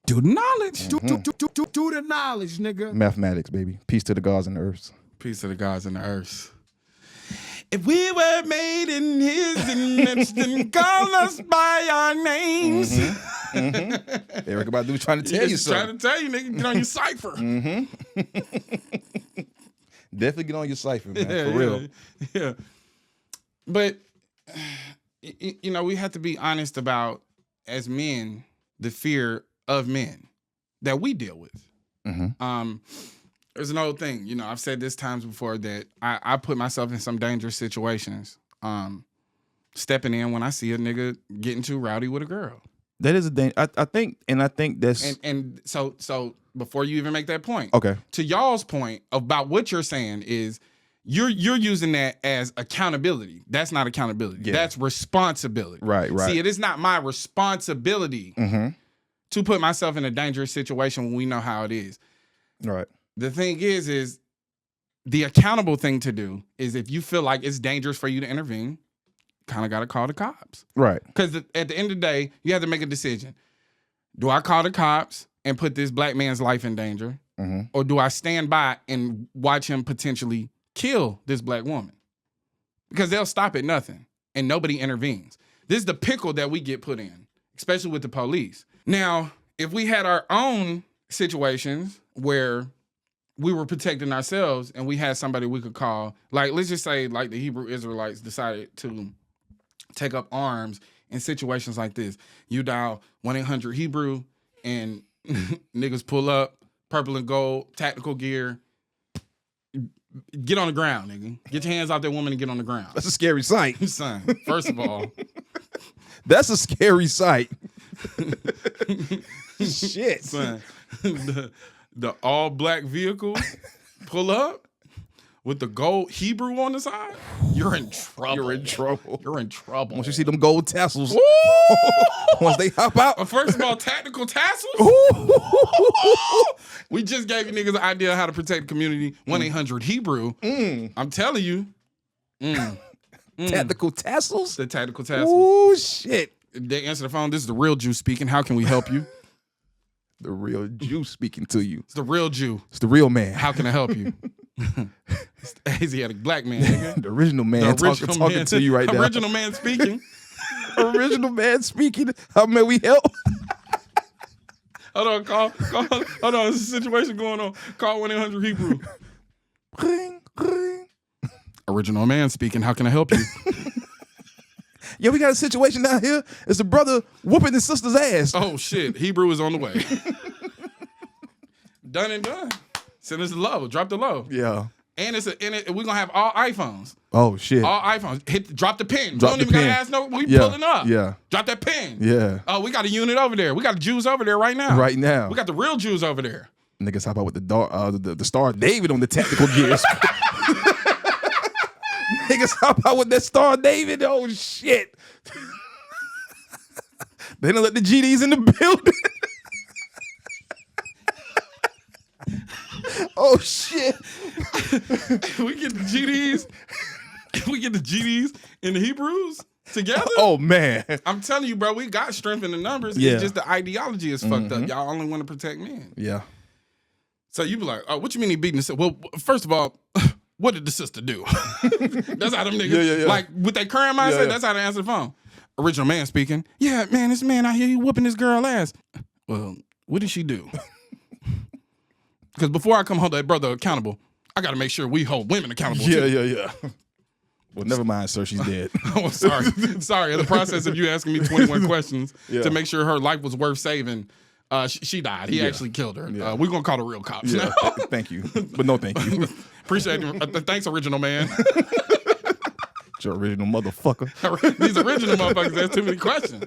Do the knowledge. Do the knowledge, nigga. Mathematics, baby. Peace to the gods and the earths. Peace to the gods and the earths. If we were made in his image, then call us by our names. Eric about to be trying to tell you something. Trying to tell you, nigga, get on your cipher. Definitely get on your cipher, man, for real. Yeah. But, we have to be honest about, as men, the fear of men that we deal with. There's an old thing, I've said this times before that I put myself in some dangerous situations, stepping in when I see a nigga getting too rowdy with a girl. That is a thing. I think that's and so before you even make that point, okay. To y'all's point about what you're saying is you're using that as accountability. That's not accountability. Yeah. That's responsibility. Right. See, it is not my responsibility to put myself in a dangerous situation when we know how it is. Right. The thing is the accountable thing to do is if you feel like it's dangerous for you to intervene, kind of got to call the cops. Right. Because at the end of the day, you have to make a decision. Do I call the cops and put this black man's life in danger? Or do I stand by and watch him potentially kill this black woman? Because they'll stop at nothing and nobody intervenes. This is the pickle that we get put in, especially with the police. Now, if we had our own situations where we were protecting ourselves and we had somebody we could call, like, let's just say, like, the Hebrew Israelites decided to take up arms in situations like this. You dial 1-800-HEBREW and niggas pull up, purple and gold, tactical gear. Get on the ground, nigga. Get your hands off that woman and get on the ground. That's a scary sight. Son, first of all. That's a scary sight. Shit. Son, the all-black vehicle pull up with the gold Hebrew on the side, you're in trouble. You're in trouble. You're in trouble. Once you see them gold tassels, once they hop out. First of all, tactical tassels. We just gave you niggas an idea of how to protect the community. 1-800-HEBREW. I'm telling you. Tactical tassels? The tactical tassels. Oh, shit. They answer the phone. This is the real Jew speaking. How can we help you? The real Jew speaking to you. It's the real Jew. It's the real man. How can I help you? It's the Asiatic black man, nigga. The original man talking to you right now. Original man speaking. Original man speaking. How may we help? Hold on, call. Hold on, there's a situation going on. Call 1-800-HEBREW. Ring, ring. Original man speaking. How can I help you? Yeah, we got a situation down here. It's a brother whooping his sister's ass. Oh, shit. Hebrew is on the way. Done and done. Send us the low. Drop the low. Yeah. And we're going to have all iPhones. Oh, shit. All iPhones. Drop the pin. Drop don't the even got to pin. ask no. We Yeah. pulling up. Yeah. Drop that pin. Yeah. Oh, we got a unit over there. We got the Jews over there right now. Right now. We got the real Jews over there. Niggas hop out with the Star David on the tactical gears. Niggas hop out with that Star David. Oh, shit. They don't let the GDs in the building. Oh, shit. We get the GDs. We get the GDs and the Hebrews together. Oh, man. I'm telling you, bro, we got strength in the numbers. Yeah. It's just the ideology is fucked up. Y'all only want to protect men. Yeah. So you be like, oh, what you mean he beating the sister? Well, first of all, what did the sister do? That's how them niggas, Yeah. like with their current mindset, that's how they answer the phone. Original man speaking. Yeah, man, this man out here, he whooping this girl ass. Well, what did she do? Because before I come hold that brother accountable, I got to make sure we hold women accountable too. Yeah. Well, never mind, sir. She's dead. Oh, sorry. Sorry. In the process of you asking me 21 questions Yeah. to make sure her life was worth saving, she died. He actually killed her. Yeah. We're going to call the real cops. Yeah. Thank you. But no thank you. Appreciate it. Thanks, original man. Your original motherfucker. These original motherfuckers ask too many questions.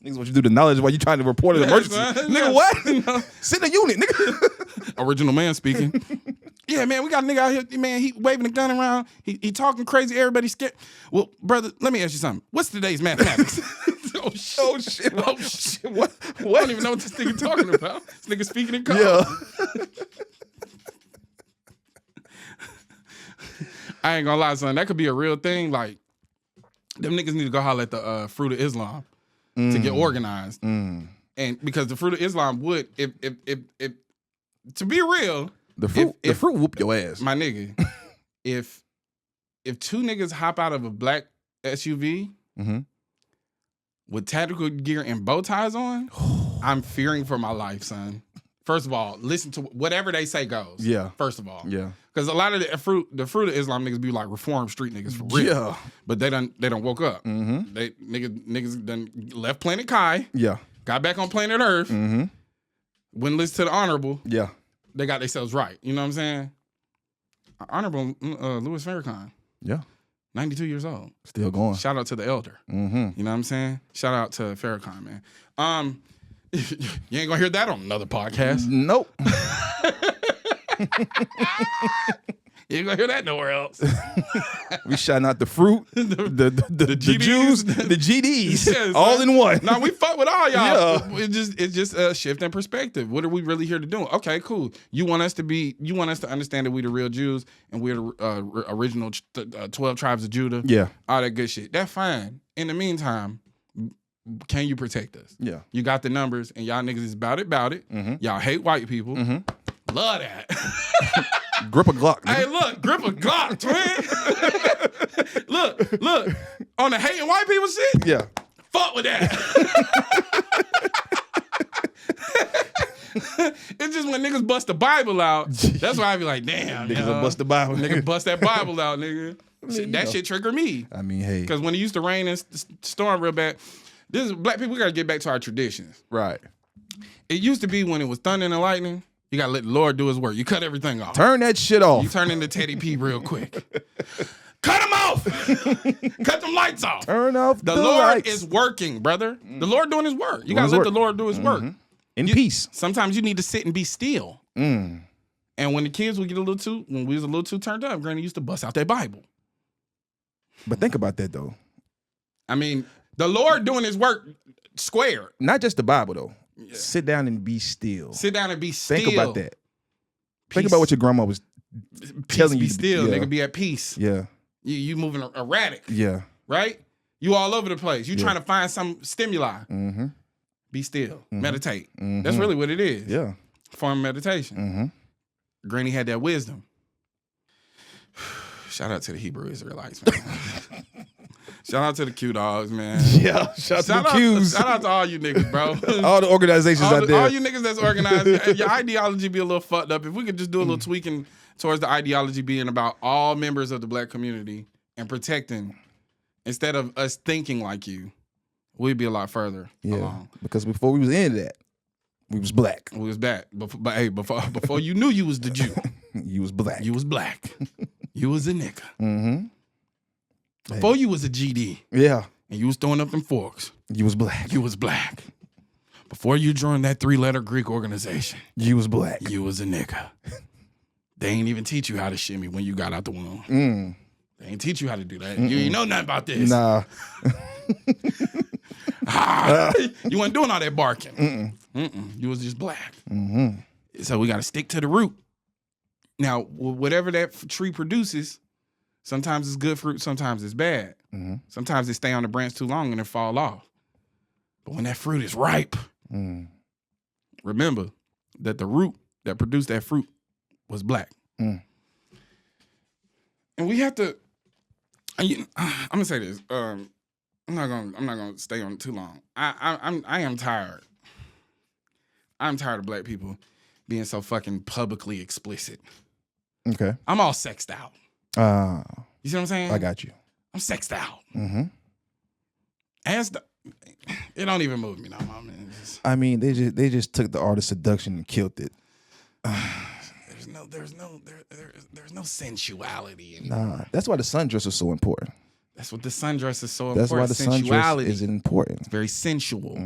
Niggas want you to do the knowledge while you trying to report an emergency. Nigga, what? Sit in a unit, nigga. Original man speaking. Yeah, man, we got a nigga out here, man, he waving a gun around. He talking crazy, everybody scared. Well, brother, let me ask you something. What's today's mathematics? Oh, shit. What? I don't even know what this nigga talking about. This nigga speaking in code. Yeah. I ain't gonna lie, son. That could be a real thing. Like, them niggas need to go holler at the Fruit of Islam to get organized. And because the Fruit of Islam would, if to be real, The fruit whoop your ass. my nigga, if two niggas hop out of a black SUV with tactical gear and bow ties on, I'm fearing for my life, son. First of all, listen to whatever they say goes. Yeah. First of all. Yeah. Because a lot of the fruit of Islam niggas be like reformed street niggas for real. Yeah. But they done woke up. They niggas done left Planet Kai, Yeah. got back on planet Earth, wouldn't listen to the honorable. Yeah. They got themselves right. You know what I'm saying? Honorable Louis Farrakhan, Yeah. 92 years old. Still going. Shout out to the elder. You know what I'm saying? Shout out to Farrakhan, man. You ain't gonna hear that on another podcast. Nope. You ain't gonna hear that nowhere else. We shouting out the fruit, the GDs. Jews, the GDs, Yes, all man. in one. No, we fuck with all y'all. Yeah. It's just a shift in perspective. What are we really here to do? Okay, cool. You want us to understand that we the real Jews and we're the original 12 tribes of Judah. Yeah. All that good shit. That's fine. In the meantime, can you protect us? Yeah. You got the numbers and y'all niggas is about it. Y'all hate white people. Love that. Grip a Glock. Nigga. Hey, look, grip a Glock, twin. look, on the hating white people shit. Yeah. Fuck with that. It's just when niggas bust the Bible out. That's why I be like, damn, Niggas yo. will bust the Bible. Nigga bust that Bible out, nigga. that shit triggered me. I mean, hey. Because when it used to rain and storm real bad, this is black people, we got to get back to our traditions. Right. It used to be when it was thunder and lightning, you got to let the Lord do his work. You cut everything off. Turn that shit off. You turn into Teddy P real quick. Cut them off. Cut them lights off. Turn off the the Lord lights. is working, brother. The Lord doing his work. You got to let the Lord do his work. In peace. Sometimes you need to sit and be still. Mm. And when the kids would get when we was a little too turned up, Granny used to bust out that Bible. But think about that, though. I mean, the Lord doing his work square. Not just the Bible, though. Yeah. Sit down and be still. Sit down and be still. Think about that. Think about what your grandma was telling you. Be still, nigga. Be at peace. Yeah. You moving erratic. Yeah. Right? You all over the place. You trying to find some stimuli. Mm-hmm. Be still. Mm-hmm. Meditate. Mm-hmm. That's really what it is. Yeah. Form of meditation. Mm-hmm. Granny had that wisdom. Shout out to the Hebrew Israelites, man. Shout out to the Q Dogs, man. Yeah, shout out to the Qs. Shout out to all you niggas, bro. All the organizations out there. All you niggas that's organized. Your ideology be a little fucked up. If we could just do a little tweaking towards the ideology being about all members of the black community and protecting, instead of us thinking like you, we'd be a lot further along. Because before we was into that, we was black. We was back. But hey, before you knew you was the Jew. You was black. You was black. You was a nigga. Mm-hmm. Before you was a GD. Yeah. And you was throwing up them forks. You was black. You was black. Before you joined that 3-letter Greek organization. You was black. You was a nigga. They ain't even teach you how to shimmy when you got out the womb. They ain't teach you how to do that. You ain't know nothing about this. Nah. You wasn't doing all that barking. You was just black. So we got to stick to the root. Now, whatever that tree produces, sometimes it's good fruit, sometimes it's bad. Sometimes it stay on the branch too long and it fall off. But when that fruit is ripe, remember that the root that produced that fruit was black. And we have to. I'm gonna say this. I'm not gonna stay on it too long. I am tired. I'm tired of black people being so fucking publicly explicit. Okay. I'm all sexed out. You see what I'm saying? I got you. I'm sexed out. It don't even move me no more, man. I mean, they just took the art of seduction and killed it. There's no sensuality in Nah, that's why the sundress is so important. That's what the sundress is so That's important. why the sensuality sundress is important. It's very sensual.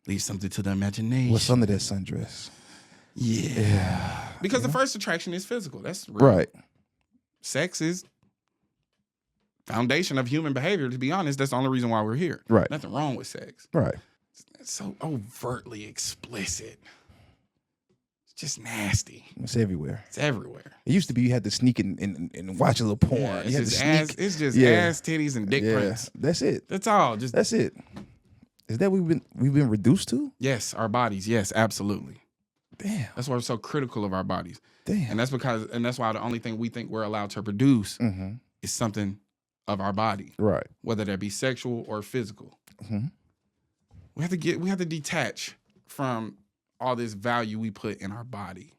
Leave something to the imagination. What's under that sundress? Yeah. Because the first attraction is physical. That's real. Right. Sex is foundation of human behavior. To be honest, that's the only reason why we're here. Right. Nothing wrong with sex. Right. It's so overtly explicit. It's just nasty. It's everywhere. It's everywhere. It used to be you had to sneak and watch a little porn. Yeah, you had to sneak. it's just ass, titties, and dick prints. That's it. That's all. That's it. Is that what we've been reduced to? Yes, our bodies. Yes, absolutely. Damn. That's why we're so critical of our bodies. Damn. And that's why the only thing we think we're allowed to produce is something of our body. Right. Whether that be sexual or physical. We have to detach from all this value we put in our body.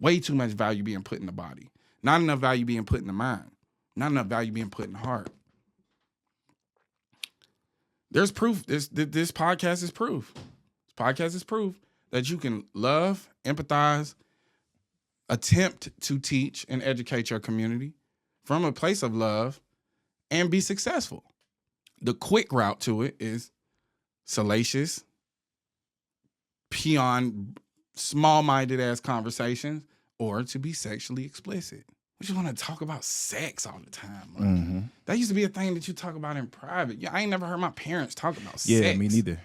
Way too much value being put in the body. Not enough value being put in the mind. Not enough value being put in the heart. There's proof. This podcast is proof. This podcast is proof that you can love, empathize, attempt to teach and educate your community from a place of love and be successful. The quick route to it is salacious, peon, small-minded ass conversations, or to be sexually explicit. We just want to talk about sex all the time. Like, that used to be a thing that you talk about in private. Yeah, I ain't never heard my parents talk about sex. Yeah, me neither.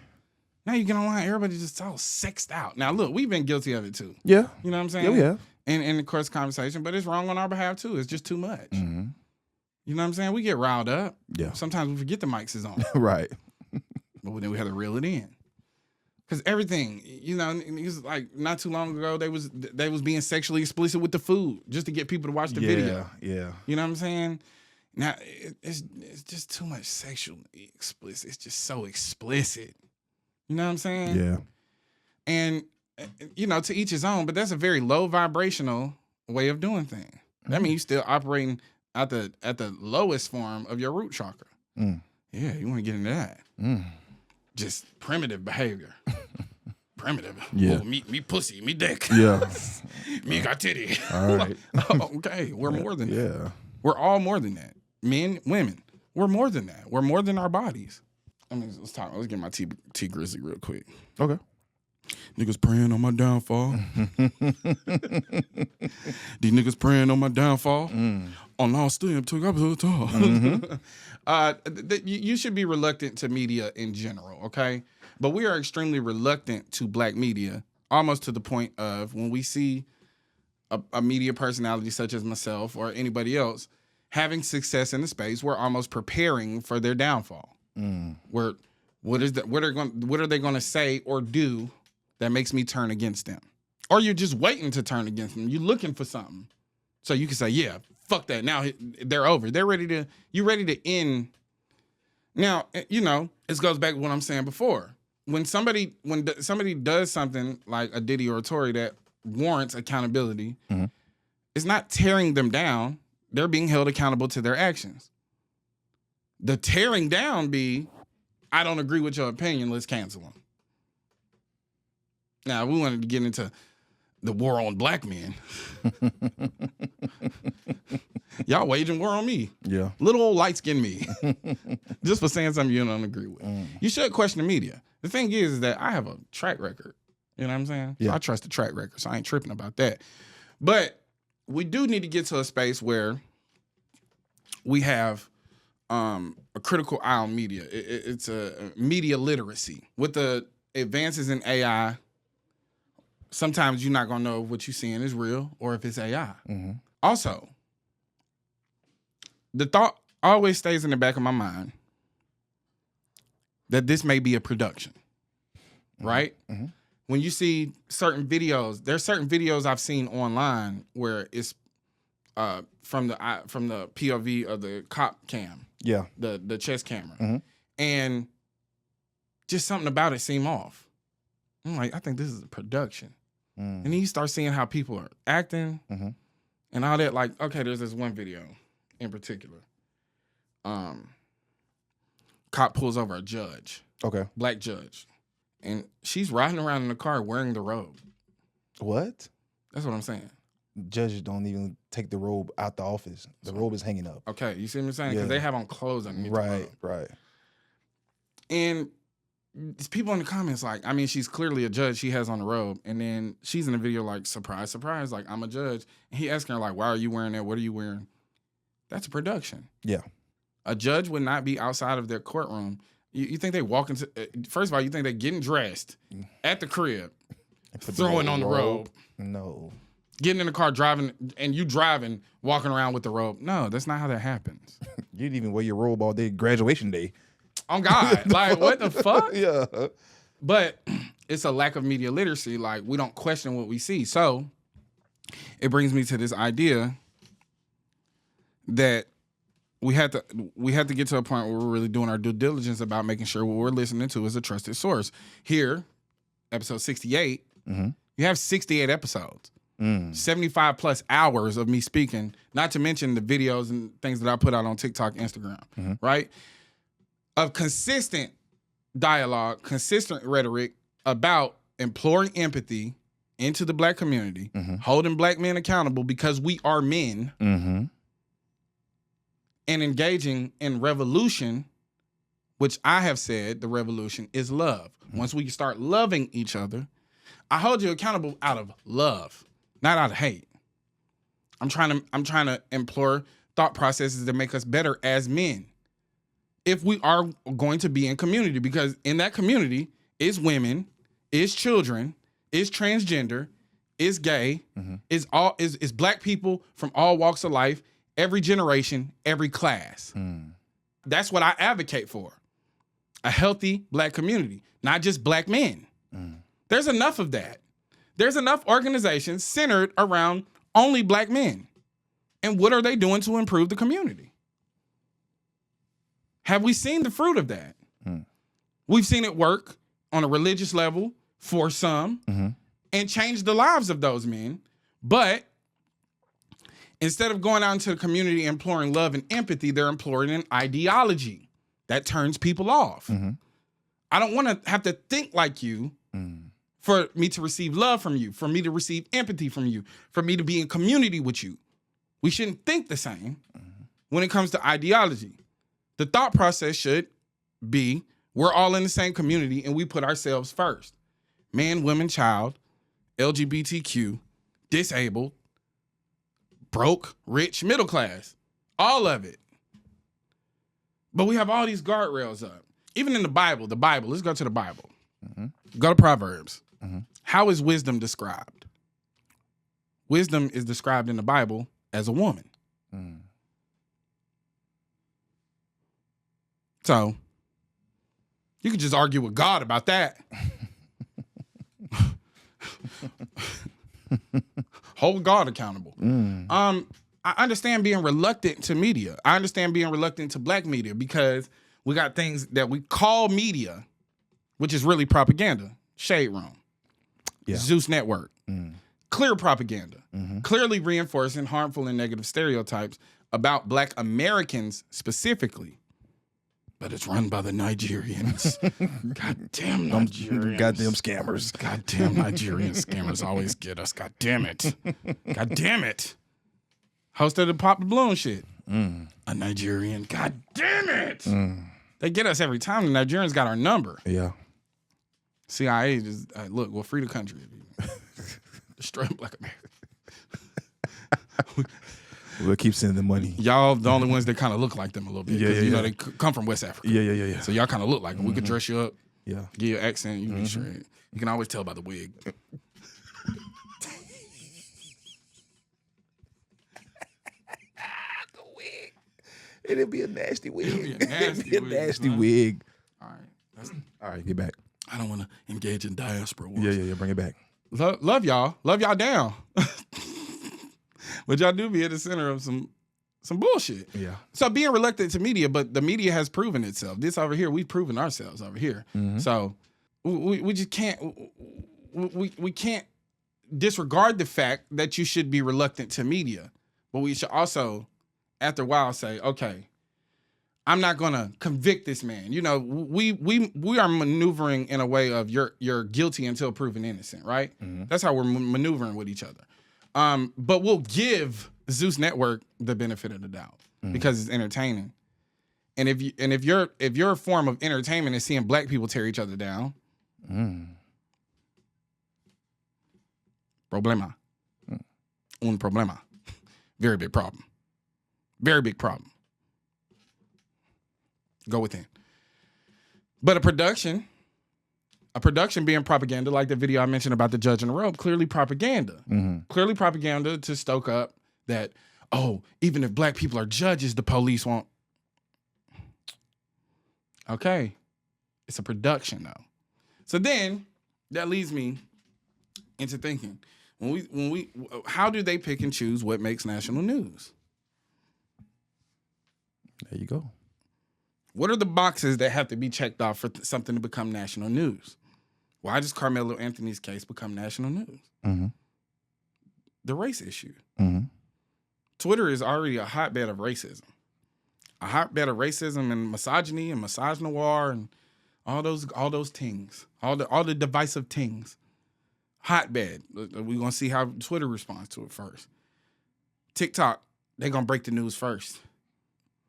Now you get online, everybody just all sexed out. Now look, we've been guilty of it too. Yeah. You know what I'm saying? Yeah, we have. In the course of conversation, but it's wrong on our behalf too. It's just too much. You know what I'm saying? We get riled up. Yeah. Sometimes we forget the mics is on. Right. But then we have to reel it in. Because everything, you know, it was like not too long ago, they was being sexually explicit with the food just to get people to watch the video. Yeah. You know what I'm saying? Now, it's just too much sexually explicit. It's just so explicit. You know what I'm saying? Yeah. And, you know, to each his own, but that's a very low vibrational way of doing things. That means you're still operating at the lowest form of your root chakra. Yeah, you want to get into that. Just primitive behavior. Primitive. Yeah. Oh, me pussy, me dick. Yeah. Me got titty. All right. Okay, we're more than that. Yeah. We're all more than that. Men, women, we're more than that. We're more than our bodies. I mean, let's get my T Grizzly real quick. Okay. Niggas praying on my downfall. These niggas praying on my downfall. On all stem took up to the top. You should be reluctant to media in general, okay? But we are extremely reluctant to black media, almost to the point of when we see a media personality such as myself or anybody else having success in the space, we're almost preparing for their downfall. What are they going to say or do that makes me turn against them? Or you're just waiting to turn against them. You're looking for something. So you can say, yeah, fuck that. Now they're over. You're ready to end. Now, this goes back to what I'm saying before. When somebody does something like a Diddy or a Tory that warrants accountability, it's not tearing them down. They're being held accountable to their actions. The tearing down be, I don't agree with your opinion, let's cancel them. Now, we wanted to get into the war on black men. Y'all waging war on me. Yeah. Little old light-skinned me. Just for saying something you don't agree with. You should question the media. The thing is that I have a track record. You know what I'm saying? Yeah. I trust the track record, so I ain't tripping about that. But we do need to get to a space where we have a critical eye on media. It's a media literacy. With the advances in AI, sometimes you're not going to know if what you're seeing is real or if it's AI. Also, the thought always stays in the back of my mind that this may be a production, right? When you see certain videos, there's certain videos I've seen online where it's from the POV of the cop cam, the chest camera, and just something about it seemed off. I'm like, I think this is a production. And then you start seeing how people are acting and all that. Like, okay, there's this one video in particular. Cop pulls over a judge. Okay. Black judge. And she's riding around in the car wearing the robe. What? That's what I'm saying. Judges don't even take the robe out the office. The robe is hanging up. Okay, you see what I'm saying? Because they have on clothes underneath the robe. Right. And there's people in the comments like, I mean, she's clearly a judge. She has on the robe. And then she's in the video like, surprise, surprise. Like, I'm a judge. And he asking her like, why are you wearing that? What are you wearing? That's a production. Yeah. A judge would not be outside of their courtroom. You think they walk into, first of all, you think they're getting dressed at the crib, throwing on the robe. No. Getting in the car, driving, and you driving, walking around with the robe. No, that's not how that happens. You didn't even wear your robe all day, graduation day. On God. Like, what the fuck? Yeah. But it's a lack of media literacy. Like, we don't question what we see. So it brings me to this idea that we had to get to a point where we're really doing our due diligence about making sure what we're listening to is a trusted source. Here, episode 68, you have 68 episodes. 75 plus hours of me speaking, not to mention the videos and things that I put out on TikTok, Instagram, right? Of consistent dialogue, consistent rhetoric about imploring empathy into the black community, holding black men accountable because we are men, and engaging in revolution, which I have said the revolution is love. Once we start loving each other, I hold you accountable out of love, not out of hate. I'm trying to implore thought processes that make us better as men. If we are going to be in community, because in that community is women, is children, is transgender, is gay, is black people from all walks of life, every generation, every class. That's what I advocate for. A healthy black community, not just black men. There's enough of that. There's enough organizations centered around only black men. And what are they doing to improve the community? Have we seen the fruit of that? We've seen it work on a religious level for some and change the lives of those men. But Instead of going out into the community imploring love and empathy, they're imploring an ideology that turns people off. I don't want to have to think like you for me to receive love from you, for me to receive empathy from you, for me to be in community with you. We shouldn't think the same when it comes to ideology. The thought process should be we're all in the same community and we put ourselves first. Man, woman, child, LGBTQ, disabled, broke, rich, middle class, all of it. But we have all these guardrails up. Even in the Bible, let's go to the Bible. Go to Proverbs. How is wisdom described? Wisdom is described in the Bible as a woman. So you could just argue with God about that. Hold God accountable. I understand being reluctant to media. I understand being reluctant to black media because we got things that we call media, which is really propaganda. Shade Room, Zeus Network, clear propaganda, clearly reinforcing harmful and negative stereotypes about black Americans specifically. But it's run by the Nigerians. Goddamn Nigerians. Goddamn scammers. Goddamn Nigerian scammers always get us. God damn it. God damn it. Hosted the Pop the Balloon shit. A Nigerian. God damn it. They get us every time. The Nigerians got our number. Yeah. CIA just, look, we'll free the country. Destroy Black America. We'll keep sending the money. Y'all the only ones that kind of look like them a little bit. Yeah, you know, they come from West Africa. Yeah. So y'all kind of look like them. We could dress you up. Yeah. Give you an accent. You be straight. You can always tell by the wig. It'll be a nasty wig. It'll be a nasty wig. All right. All right, get back. I don't want to engage in diaspora wars. Yeah, bring it back. Love y'all. Love y'all down. But y'all do be at the center of some bullshit. Yeah. So being reluctant to media, but the media has proven itself. This over here, we've proven ourselves over here. So we just can't, we can't disregard the fact that you should be reluctant to media. But we should also, after a while, say, okay, I'm not gonna convict this man. You know, we are maneuvering in a way of you're guilty until proven innocent, right? That's how we're maneuvering with each other. But we'll give Zeus Network the benefit of the doubt because it's entertaining. And if your form of entertainment is seeing black people tear each other down, problema, un problema, very big problem, very big problem. Go within. But a production being propaganda, like the video I mentioned about the judge in the robe, clearly propaganda. Clearly propaganda to stoke up that, oh, even if black people are judges, the police won't. Okay. It's a production, though. So then that leads me into thinking, how do they pick and choose what makes national news? There you go. What are the boxes that have to be checked off for something to become national news? Why does Carmelo Anthony's case become national news? The race issue. Twitter is already a hotbed of racism. A hotbed of racism and misogyny and misogynoir and all those things. All the divisive things. Hotbed. We're gonna see how Twitter responds to it first. TikTok, they're gonna break the news first.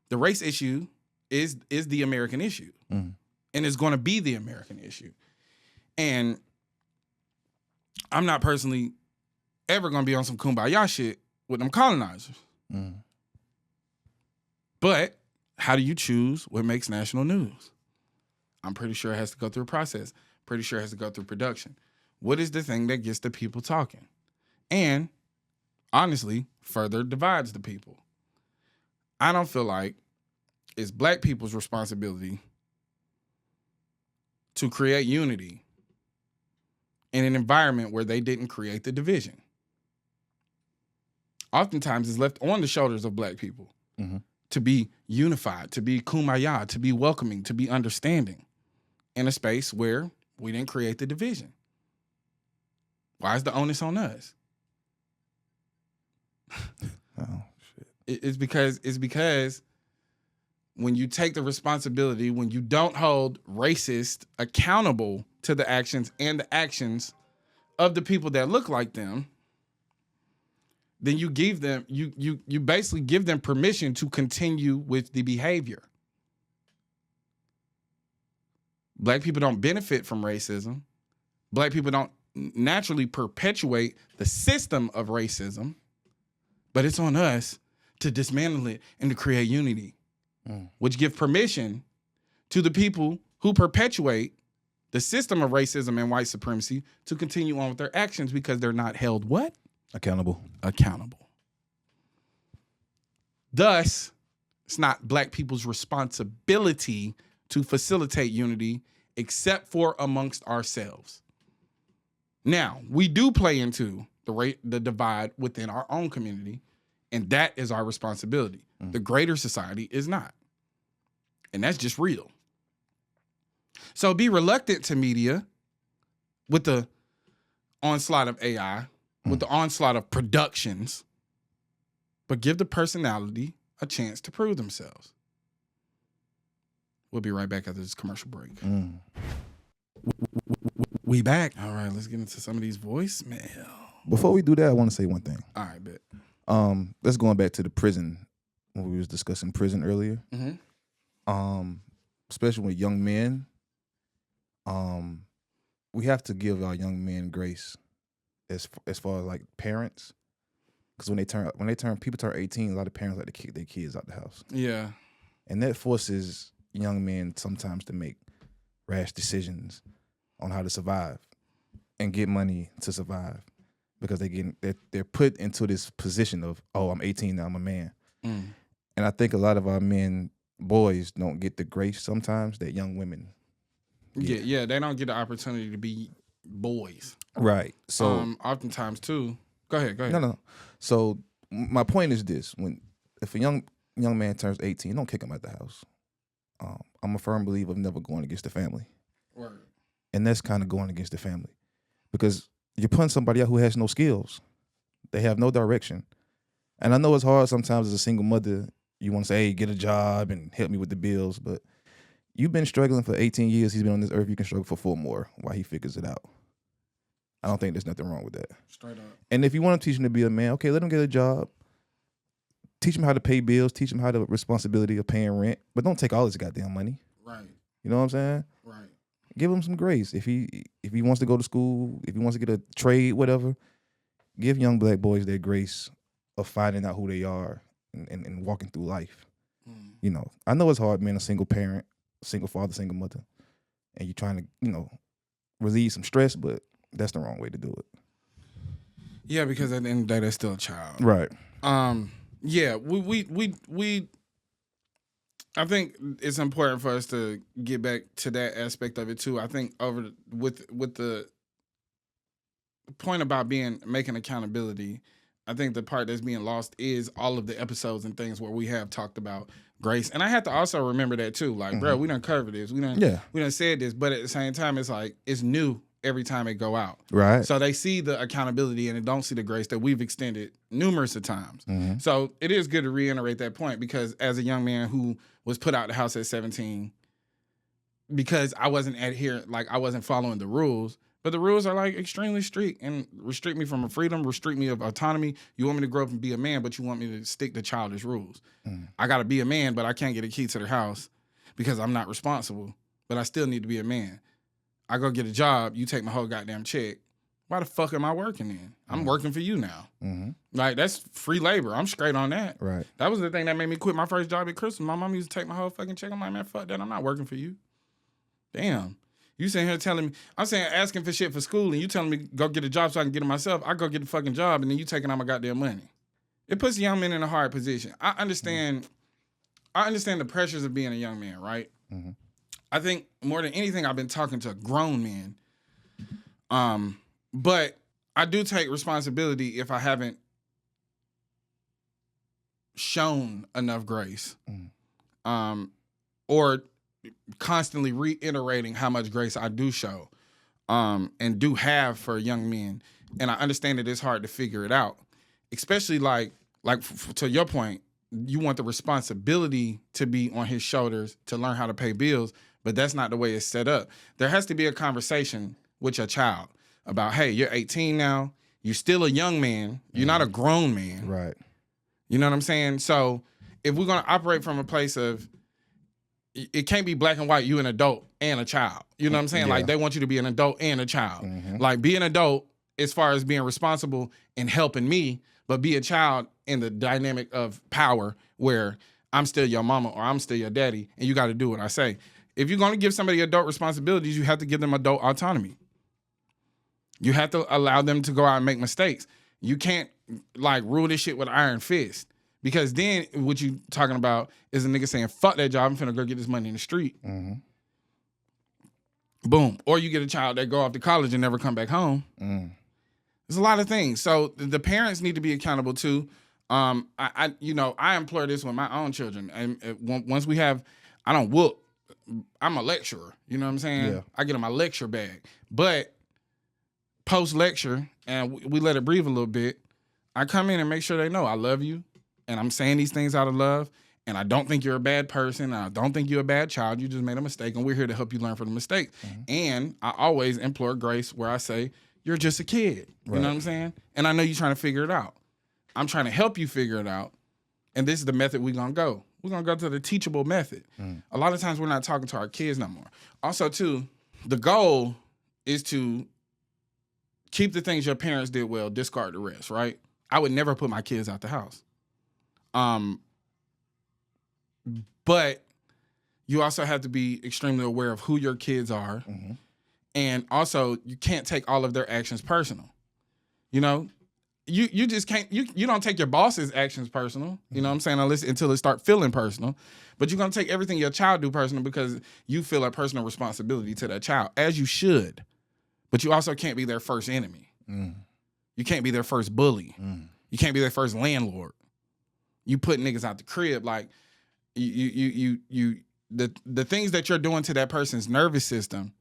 The race issue is the American issue. And it's gonna be the American issue. And I'm not personally ever gonna be on some kumbaya shit with them colonizers. But how do you choose what makes national news? I'm pretty sure it has to go through a process. Pretty sure it has to go through production. What is the thing that gets the people talking? And honestly, further divides the people. I don't feel like it's black people's responsibility to create unity in an environment where they didn't create the division. Oftentimes it's left on the shoulders of black people to be unified, to be kumbaya, to be welcoming, to be understanding in a space where we didn't create the division. Why is the onus on us? Oh shit. It's because when you take the responsibility, when you don't hold racists accountable to the actions and the actions of the people that look like them, then you give them you basically give them permission to continue with the behavior. Black people don't benefit from racism. Black people don't naturally perpetuate the system of racism, but it's on us to dismantle it and to create unity, which give permission to the people who perpetuate the system of racism and white supremacy to continue on with their actions because they're not held what? Accountable. Thus, it's not black people's responsibility to facilitate unity except for amongst ourselves. Now, we do play into the divide within our own community, and that is our responsibility. The greater society is not. And that's just real. So be reluctant to media with the onslaught of AI, with the onslaught of productions, but give the personality a chance to prove themselves. We'll be right back after this commercial break. We back. All right, let's get into some of these voicemail. Before we do that, I want to say one thing. All right, bet. Let's going back to the prison when we was discussing prison earlier. Especially with young men, we have to give our young men grace as far as like parents, because people turn 18, a lot of parents like to kick their kids out the house. Yeah, and that forces young men sometimes to make rash decisions on how to survive and get money to survive, because they're put into this position of, oh, I'm 18 now, I'm a man. And I think a lot of our boys don't get the grace sometimes that young women get. Yeah, they don't get the opportunity to be boys. Right. So oftentimes too. Go ahead. No. So my point is this: if a young man turns 18, don't kick him out the house. I'm a firm believer of never going against the family. Word. And that's kind of going against the family, because you're putting somebody out who has no skills. They have no direction. And I know it's hard sometimes as a single mother. You want to say, hey, get a job and help me with the bills. But you've been struggling for 18 years. He's been on this earth. You can struggle for 4 more while he figures it out. I don't think there's nothing wrong with that. Straight up. And if you want to teach him to be a man, okay, let him get a job. Teach him how to pay bills. Teach him how the responsibility of paying rent. But don't take all his goddamn money. Right. You know what I'm saying? Right. Give him some grace. If he wants to go to school, if he wants to get a trade, whatever, give young black boys their grace of finding out who they are and walking through life. You know, I know it's hard being a single parent, single father, single mother, and you're trying to, relieve some stress, but that's the wrong way to do it. Yeah, because at the end of the day, they're still a child. Right. Yeah, we I think it's important for us to get back to that aspect of it too. I think with the point about making accountability, I think the part that's being lost is all of the episodes and things where we have talked about grace. And I have to also remember that too. Like, bro, we done covered this. We done said this, but at the same time, it's like, it's new every time it go out. Right. So they see the accountability and they don't see the grace that we've extended numerous of times. So it is good to reiterate that point, because as a young man who was put out the house at 17 because I wasn't adherent, like I wasn't following the rules, but the rules are like extremely strict and restrict me from a freedom, restrict me of autonomy. You want me to grow up and be a man, but you want me to stick to childish rules. I got to be a man, but I can't get a key to their house because I'm not responsible, but I still need to be a man. I go get a job, you take my whole goddamn check. Why the fuck am I working then? I'm working for you now. Like, that's free labor. I'm straight on that. Right. That was the thing that made me quit my first job at Christmas. My mom used to take my whole fucking check. I'm like, man, fuck that. I'm not working for you. Damn. You sitting here telling me, I'm saying asking for shit for school, and you telling me go get a job so I can get it myself. I go get the fucking job, and then you taking out my goddamn money. It puts young men in a hard position. I understand the pressures of being a young man, right? I think more than anything, I've been talking to grown men. But I do take responsibility if I haven't shown enough grace. Or constantly reiterating how much grace I do show and do have for young men. And I understand that it's hard to figure it out, especially like like to your point, you want the responsibility to be on his shoulders to learn how to pay bills, but that's not the way it's set up. There has to be a conversation with your child about, hey, you're 18 now. You're still a young man. You're not a grown man. Right. You know what I'm saying? So if we're going to operate from a place of, it can't be black and white, you an adult and a child. You know what I'm saying? Yeah. Like, they want you to be an adult and a child. Mm-hmm. Like, be an adult as far as being responsible and helping me, but be a child in the dynamic of power where I'm still your mama or I'm still your daddy, and you got to do what I say. If you're going to give somebody adult responsibilities, you have to give them adult autonomy. You have to allow them to go out and make mistakes. You can't, like, rule this shit with an iron fist. Because then what you talking about is a nigga saying, fuck that job, I'm finna go get this money in the street. Mm-hmm. Boom. Or you get a child that go off to college and never come back home. Mm. There's a lot of things. So the parents need to be accountable too. I implore this with my own children. And once we have, I don't whoop. I'm a lecturer. You know what I'm saying? Yeah. I get in my lecture bag. But post lecture, and we let it breathe a little bit, I come in and make sure they know I love you. And I'm saying these things out of love, and I don't think you're a bad person, and I don't think you're a bad child. You just made a mistake, and we're here to help you learn from the mistake. Mm-hmm. And I always implore grace where I say, you're just a kid. Right. You know what I'm saying? And I know you're trying to figure it out. I'm trying to help you figure it out, and this is the method we're going to go. We're going to go to the teachable method. Mm. A lot of times we're not talking to our kids no more. Also, too, the goal is to keep the things your parents did well, discard the rest, right? I would never put my kids out the house. But you also have to be extremely aware of who your kids are. Mm-hmm. And also you can't take all of their actions personal. You know, you just can't, you don't take your boss's actions personal. You know what I'm saying? Until it start feeling personal. But you're going to take everything your child do personal because you feel a personal responsibility to that child, as you should. But you also can't be their first enemy. Mm. You can't be their first bully. Mm. You can't be their first landlord. You put niggas out the crib, like the things that you're doing to that person's nervous system,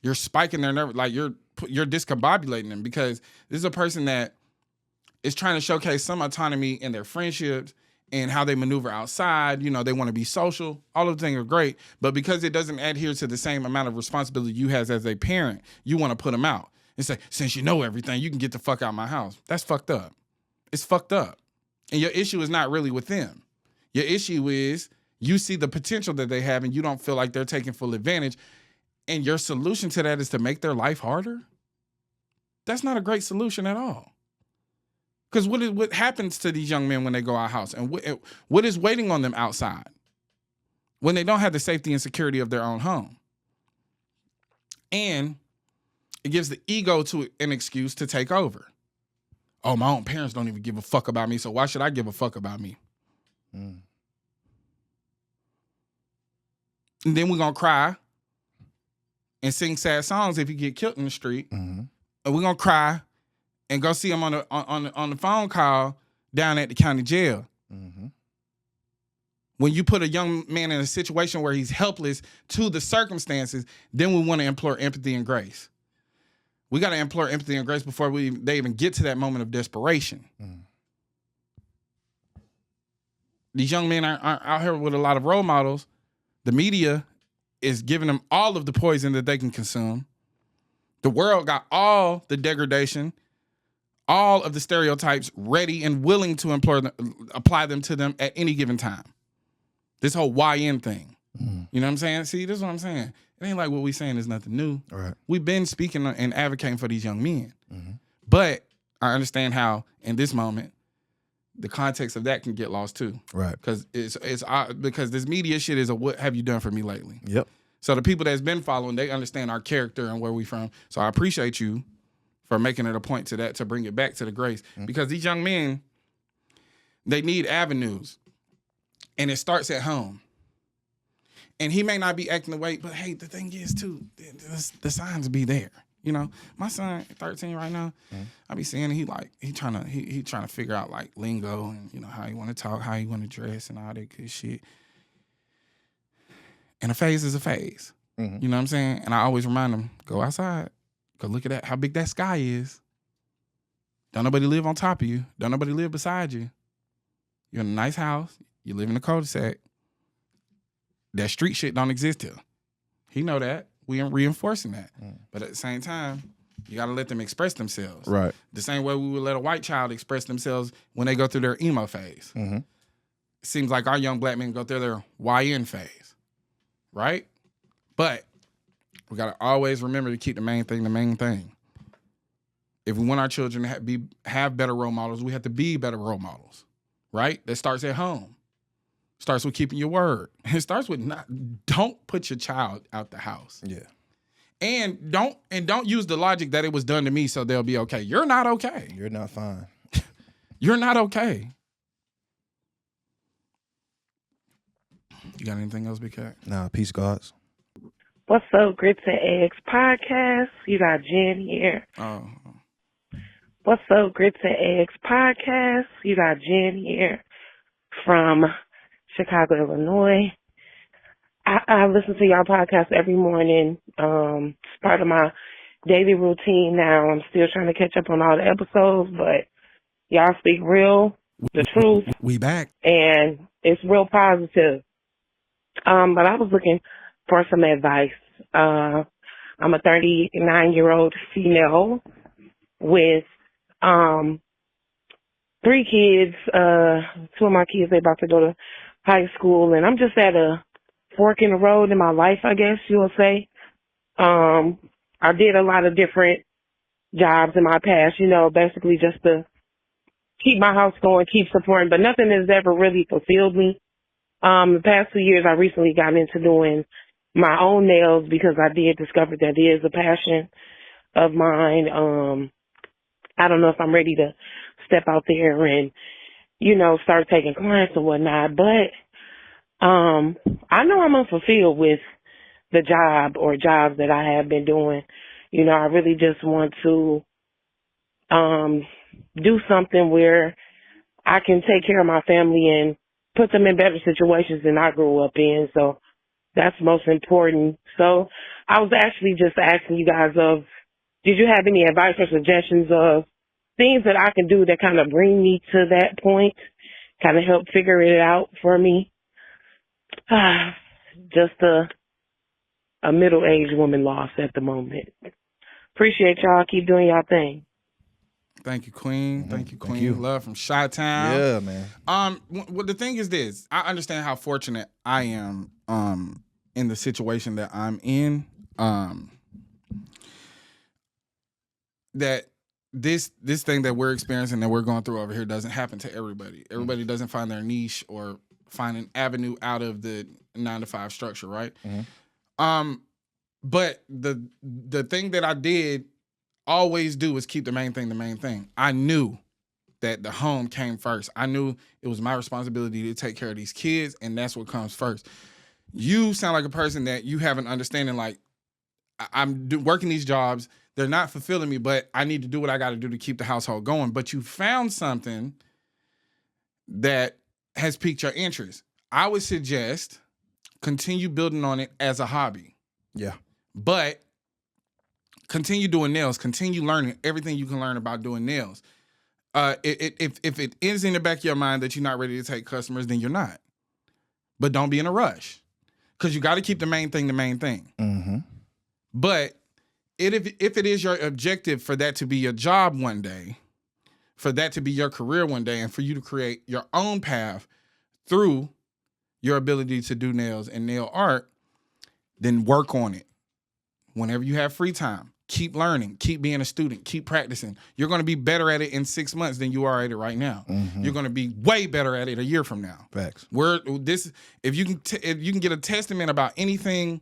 you're spiking their nerve, like you're discombobulating them, because this is a person that is trying to showcase some autonomy in their friendships and how they maneuver outside. You know, they want to be social. All of the things are great, but because it doesn't adhere to the same amount of responsibility you have as a parent, you want to put them out and say, since you know everything, you can get the fuck out of my house. That's fucked up. It's fucked up. And your issue is not really with them. Your issue is you see the potential that they have and you don't feel like they're taking full advantage. And your solution to that is to make their life harder? That's not a great solution at all. Because what happens to these young men when they go out house? And what is waiting on them outside when they don't have the safety and security of their own home? And it gives the ego to an excuse to take over. Oh, my own parents don't even give a fuck about me, so why should I give a fuck about me? Mm. And then we're going to cry and sing sad songs if you get killed in the street. Mm-hmm. And we're going to cry and go see him on the phone call down at the county jail. Mm-hmm. When you put a young man in a situation where he's helpless to the circumstances, then we want to implore empathy and grace. We got to implore empathy and grace before they even get to that moment of desperation. Mm. These young men are out here with a lot of role models. The media is giving them all of the poison that they can consume. The world got all the degradation, all of the stereotypes ready and willing to apply them to them at any given time. This whole YN thing. Mm. You know what I'm saying? See, this is what I'm saying. It ain't like what we saying is nothing new. Right. We've been speaking and advocating for these young men. Mm-hmm. But I understand how, in this moment, the context of that can get lost too. Right. Because because this media shit is a what have you done for me lately? Yep. So the people that's been following, they understand our character and where we from. So I appreciate you for making it a point to bring it back to the grace. Mm-hmm. Because these young men, they need avenues. And it starts at home. And he may not be acting the way, but hey, the thing is too, the signs be there. You know, my son, 13 right now, I be seeing he trying to figure out like lingo and, you know, how he want to talk, how he want to dress and all that good shit. And a phase is a phase. Mm-hmm. You know what I'm saying? And I always remind him, go outside, go look at that, how big that sky is. Don't nobody live on top of you. Don't nobody live beside you. You're in a nice house. You live in a cul-de-sac. That street shit don't exist here. He know that. We ain't reinforcing that. But at the same time, you got to let them express themselves. Right. The same way we would let a white child express themselves when they go through their emo phase. Mm-hmm. It seems like our young black men go through their YN phase, right? But we got to always remember to keep the main thing the main thing. If we want our children to have better role models, we have to be better role models, right? That starts at home. Starts with keeping your word. It starts with don't put your child out the house. Yeah. And don't use the logic that it was done to me so they'll be okay. You're not okay. You're not fine. You're not okay. You got anything else, Big Cat? Nah, peace, gods. What's up, Grits and Eggs podcast? You got Jen here. Oh. What's up, Grits and Eggs podcast? You got Jen here from Chicago, Illinois. I listen to y'all podcast every morning. It's part of my daily routine now. I'm still trying to catch up on all the episodes, but y'all speak the truth, We back. and it's real positive. But I was looking for some advice. I'm a 39-year-old female with 3 kids. 2 of my kids, they about to go to high school, and I'm just at a fork in the road in my life, I guess you will say. I did a lot of different jobs in my past, basically just to keep my house going, keep supporting, but nothing has ever really fulfilled me. The past 2 years, I recently got into doing my own nails because I did discover that it is a passion of mine. I don't know if I'm ready to step out there and, start taking clients and whatnot, but I know I'm unfulfilled with the job or jobs that I have been doing. I really just want to do something where I can take care of my family and put them in better situations than I grew up in. So that's most important. So I was actually just asking you guys did you have any advice or suggestions of things that I can do that kind of bring me to that point, kind of help figure it out for me? Just a middle-aged woman lost at the moment. Appreciate y'all. Keep doing y'all thing. Thank you, Queen. Mm-hmm. Thank you, Queen. Thank you. Love from Chi-Town. Yeah, man. Well, the thing is this. I understand how fortunate I am in the situation that I'm in. That this thing that we're experiencing, that we're going through over here, doesn't happen to everybody. Everybody doesn't find their niche or find an avenue out of the 9-to-5 structure, right? Mm-hmm. But the thing that I did always do is keep the main thing the main thing. I knew that the home came first. I knew it was my responsibility to take care of these kids, and that's what comes first. You sound like a person that you have an understanding, like, I'm working these jobs, they're not fulfilling me, but I need to do what I got to do to keep the household going. But you found something that has piqued your interest. I would suggest continue building on it as a hobby. Yeah. But continue doing nails. Continue learning everything you can learn about doing nails. If it is in the back of your mind that you're not ready to take customers, then you're not. But don't be in a rush, because you got to keep the main thing the main thing. Mm-hmm. But if it is your objective for that to be your job one day, for that to be your career one day, and for you to create your own path through your ability to do nails and nail art, then work on it. Whenever you have free time, keep learning, keep being a student, keep practicing. You're going to be better at it in 6 months than you are at it right now. Mm-hmm. You're going to be way better at it a year from now. Facts. If you can get a testament about anything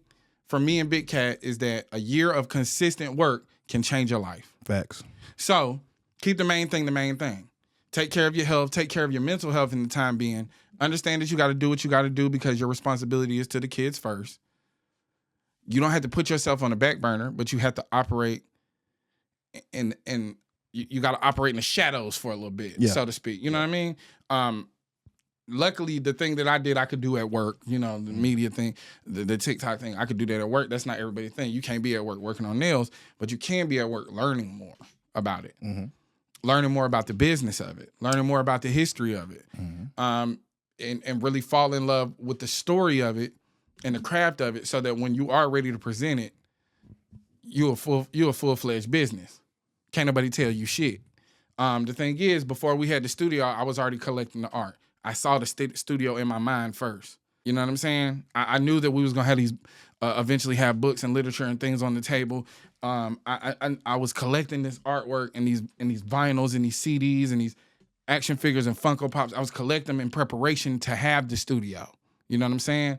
from me and Big Cat, is that a year of consistent work can change your life. Facts. So keep the main thing the main thing. Take care of your health. Take care of your mental health in the time being. Understand that you got to do what you got to do because your responsibility is to the kids first. You don't have to put yourself on the back burner, but you have to operate and you got to operate in the shadows for a little bit, so to speak. You know what I mean? Luckily, the thing that I did, I could do at work, the media thing, the TikTok thing, I could do that at work. That's not everybody's thing. You can't be at work working on nails, but you can be at work learning more about it. Mm-hmm. learning more about the business of it, learning more about the history of it, and really fall in love with the story of it and the craft of it, so that when you are ready to present it, you're a full-fledged business. Can't nobody tell you shit. The thing is, before we had the studio, I was already collecting the art. I saw the studio in my mind first. You know what I'm saying? I knew that we was gonna have these, eventually have books and literature and things on the table. I was collecting this artwork and these vinyls and these CDs and these action figures and Funko Pops. I was collecting them in preparation to have the studio. You know what I'm saying?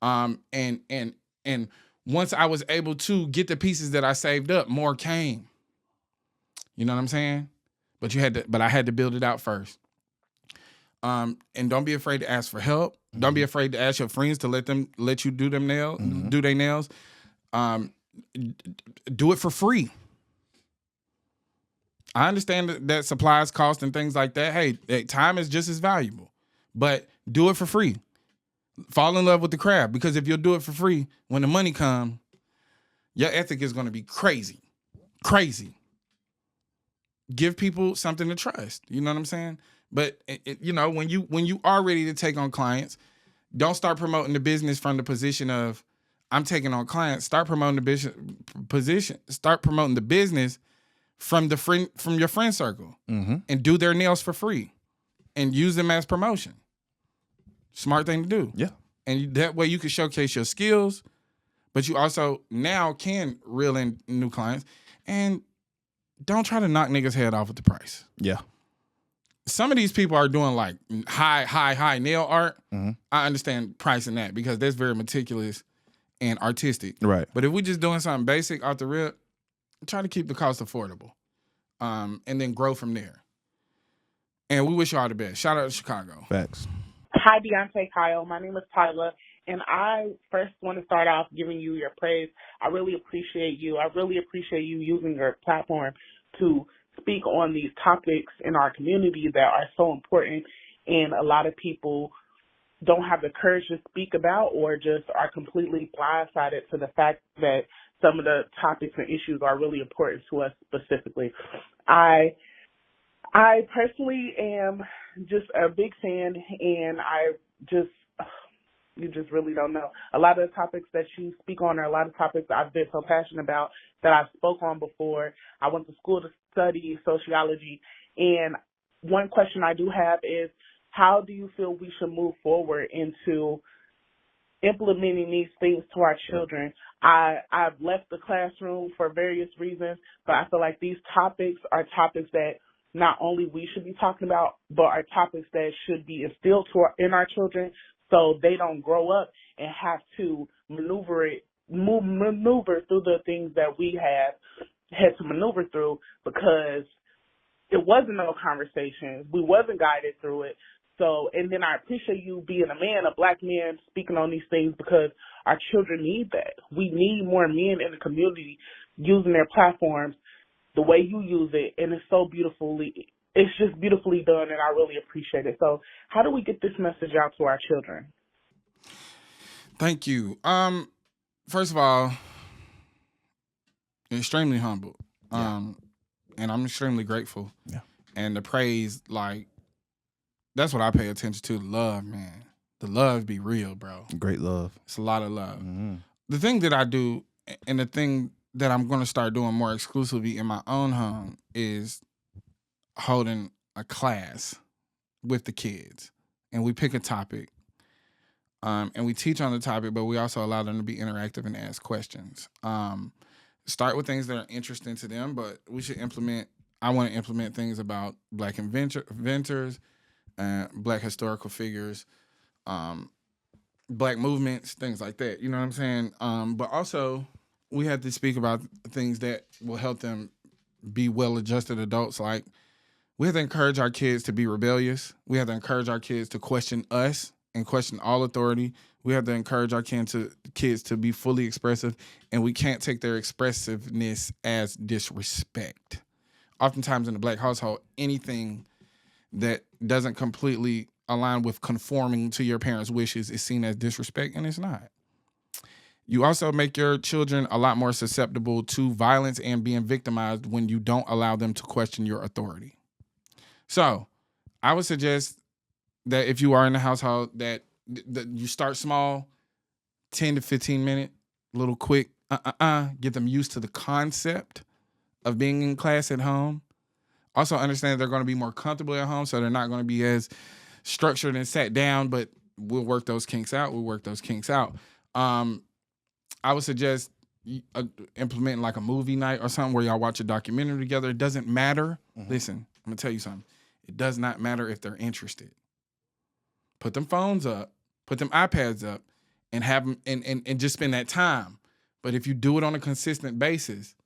And once I was able to get the pieces that I saved up, more came. You know what I'm saying? But I had to build it out first. And don't be afraid to ask for help. Don't be afraid to ask your friends to let you do their nails. Do it for free. I understand that supplies cost and things like that. Hey, time is just as valuable, but do it for free. Fall in love with the craft, because if you'll do it for free, when the money comes, your ethic is going to be crazy. Give people something to trust. You know what I'm saying? But when you are ready to take on clients, don't start promoting the business from the position of I'm taking on clients. Start promoting Start promoting the business from your friend circle, and do their nails for free, and use them as promotion. Smart thing to do. Yeah. And that way you can showcase your skills, but you also now can reel in new clients. And don't try to knock niggas' head off with the price. Yeah. Some of these people are doing like high nail art. I understand pricing that, because that's very meticulous and artistic. Right. But if we're just doing something basic off the rip, try to keep the cost affordable, and then grow from there. And we wish you all the best. Shout out to Chicago. Facts. Hi, Deontay Kyle. My name is Tyler, and I first want to start off giving you your praise. I really appreciate you. I really appreciate you using your platform to speak on these topics in our community that are so important, and a lot of people don't have the courage to speak about, or just are completely blindsided to the fact that some of the topics and issues are really important to us specifically. I personally am just a big fan, and you just really don't know. A lot of the topics that you speak on are a lot of topics I've been so passionate about that I've spoke on before. I went to school to study sociology, and one question I do have is, how do you feel we should move forward into implementing these things to our children? I've left the classroom for various reasons, but I feel like these topics are topics that not only we should be talking about, but are topics that should be instilled in our children, so they don't grow up and have to maneuver through the things that we had to maneuver through, because it wasn't no conversations. We wasn't guided through it. So, and then I appreciate you being a man, a black man, speaking on these things, because our children need that. We need more men in the community using their platforms the way you use it, and it's just beautifully done, and I really appreciate it. So how do we get this message out to our children? Thank you. First of all, extremely humbled. And I'm extremely grateful. Yeah. And the praise, like, that's what I pay attention to. Love, man. The love be real, bro. Great love. It's a lot of love. The thing that I do, and the thing that I'm going to start doing more exclusively in my own home, is holding a class with the kids. And we pick a topic. And we teach on the topic, but we also allow them to be interactive and ask questions. Start with things that are interesting to them, but I want to implement things about black inventors, black historical figures, black movements, things like that. You know what I'm saying? But also, we have to speak about things that will help them be well-adjusted adults. Like, we have to encourage our kids to be rebellious. We have to encourage our kids to question us and question all authority. We have to encourage our kids to be fully expressive, and we can't take their expressiveness as disrespect. Oftentimes in the black household, anything that doesn't completely align with conforming to your parents' wishes is seen as disrespect, and it's not. You also make your children a lot more susceptible to violence and being victimized when you don't allow them to question your authority. So I would suggest that if you are in the household that you start small, 10 to 15 minute, little quick, get them used to the concept of being in class at home. Also understand they're going to be more comfortable at home, so they're not going to be as structured and sat down, but we'll work those kinks out. I would suggest implementing like a movie night or something where y'all watch a documentary together. It doesn't matter. Listen, I'm going to tell you something. It does not matter if they're interested. Put them phones up, put them iPads up, and have them and just spend that time. But if you do it on a consistent basis,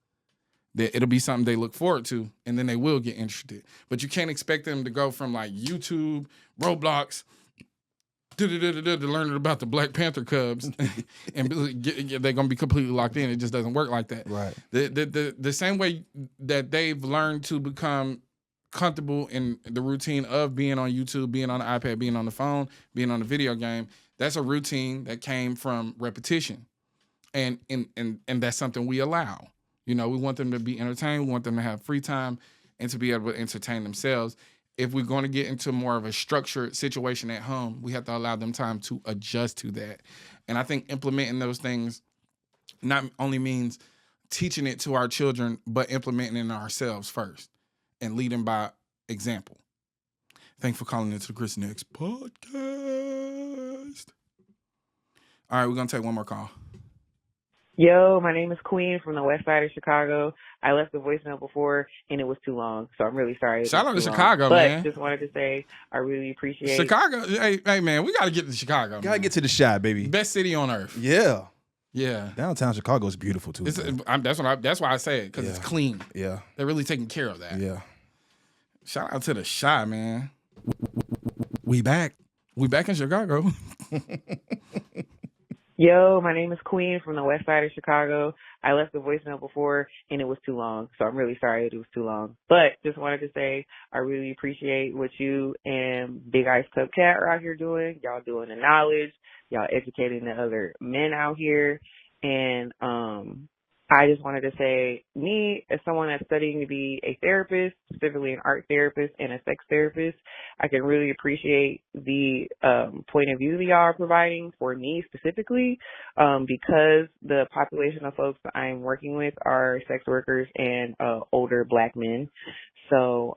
that it'll be something they look forward to, and then they will get interested. But you can't expect them to go from like YouTube, Roblox, to learn about the Black Panther Cubs, and they're gonna be completely locked in. It just doesn't work like that. Right. The same way that they've learned to become comfortable in the routine of being on YouTube, being on the iPad, being on the phone, being on the video game. That's a routine that came from repetition, and that's something we allow. You know, we want them to be entertained. We want them to have free time and to be able to entertain themselves. If we're going to get into more of a structured situation at home, we have to allow them time to adjust to that. And I think implementing those things not only means teaching it to our children, but implementing it in ourselves first and leading by example. Thanks for calling into the Chris Next podcast. All right, we're going to take one more call. Yo, my name is Queen from the west side of Chicago. I left the voicemail before, and it was too long, so I'm really sorry. Shout out to Chicago, but man. But just wanted to say I really appreciate Chicago. Hey, man, we got to get to Chicago. Gotta get to the shot, baby. Best city on earth. Yeah. Yeah. Downtown Chicago is beautiful, too. That's why I say it, because it's clean. Yeah. They're really taking care of that. Yeah. Shout out to the Chi, man. We back. We back in Chicago. Yo, my name is Queen from the west side of Chicago. I left the voicemail before, and it was too long, so I'm really sorry it was too long. But just wanted to say I really appreciate what you and Big Ice Cup Cat are out here doing. Y'all doing the knowledge. Y'all educating the other men out here. And I just wanted to say, me, as someone that's studying to be a therapist, specifically an art therapist and a sex therapist, I can really appreciate the point of view that y'all are providing for me specifically, because the population of folks that I'm working with are sex workers and older Black men. So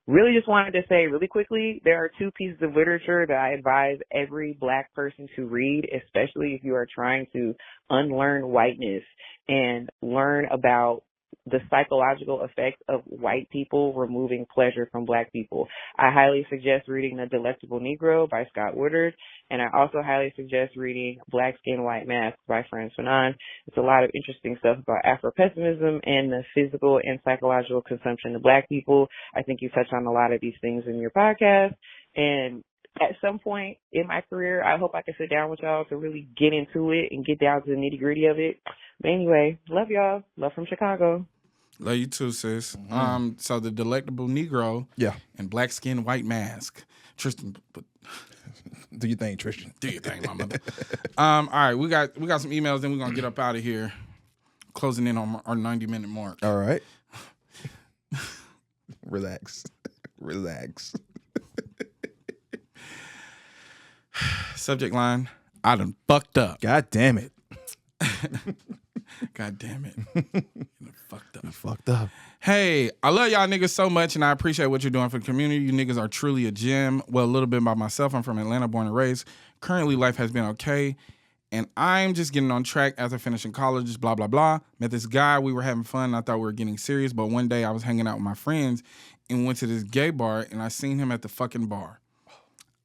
really just wanted to say really quickly, there are two pieces of literature that I advise every Black person to read, especially if you are trying to unlearn whiteness and learn about the psychological effects of white people removing pleasure from Black people. I highly suggest reading The Delectable Negro by Scott Woodard, and I also highly suggest reading Black Skin, White Mask by Frantz Fanon. It's a lot of interesting stuff about Afro-pessimism and the physical and psychological consumption of Black people. I think you touch on a lot of these things in your podcast, and at some point in my career, I hope I can sit down with y'all to really get into it and get down to the nitty-gritty of it. But anyway, love y'all. Love from Chicago. Love you too, sis. So The Delectable Negro, and Black Skin, White Mask. Tristan, do your thing, Tristan. Do your thing, mama. All right, we got some emails, then we're gonna get up out of here, closing in on our 90-minute mark. All right. Relax. Subject line: I done fucked up. God damn it. God damn it. You fucked up. Hey, I love y'all niggas so much, and I appreciate what you're doing for the community. You niggas are truly a gem. Well, a little bit about myself. I'm from Atlanta, born and raised. Currently, life has been okay, and I'm just getting on track after finishing college, blah, blah, blah. Met this guy. We were having fun, and I thought we were getting serious, but one day I was hanging out with my friends and went to this gay bar, and I seen him at the fucking bar.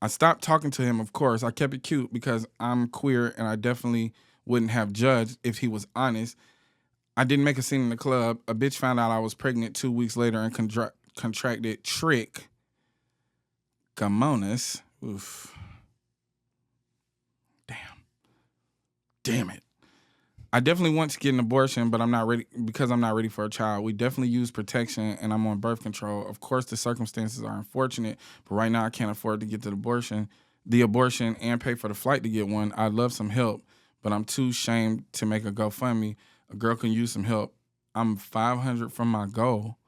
I stopped talking to him, of course. I kept it cute because I'm queer, and I definitely wouldn't have judged if he was honest. I didn't make a scene in the club. A bitch found out I was pregnant 2 weeks later and contracted trichomonas. Oof. Damn it. I definitely want to get an abortion, but I'm not ready because I'm not ready for a child. We definitely use protection, and I'm on birth control. Of course, the circumstances are unfortunate, but right now I can't afford to get the abortion and pay for the flight to get one. I'd love some help, but I'm too ashamed to make a GoFundMe. A girl can use some help. I'm 500 from my goal.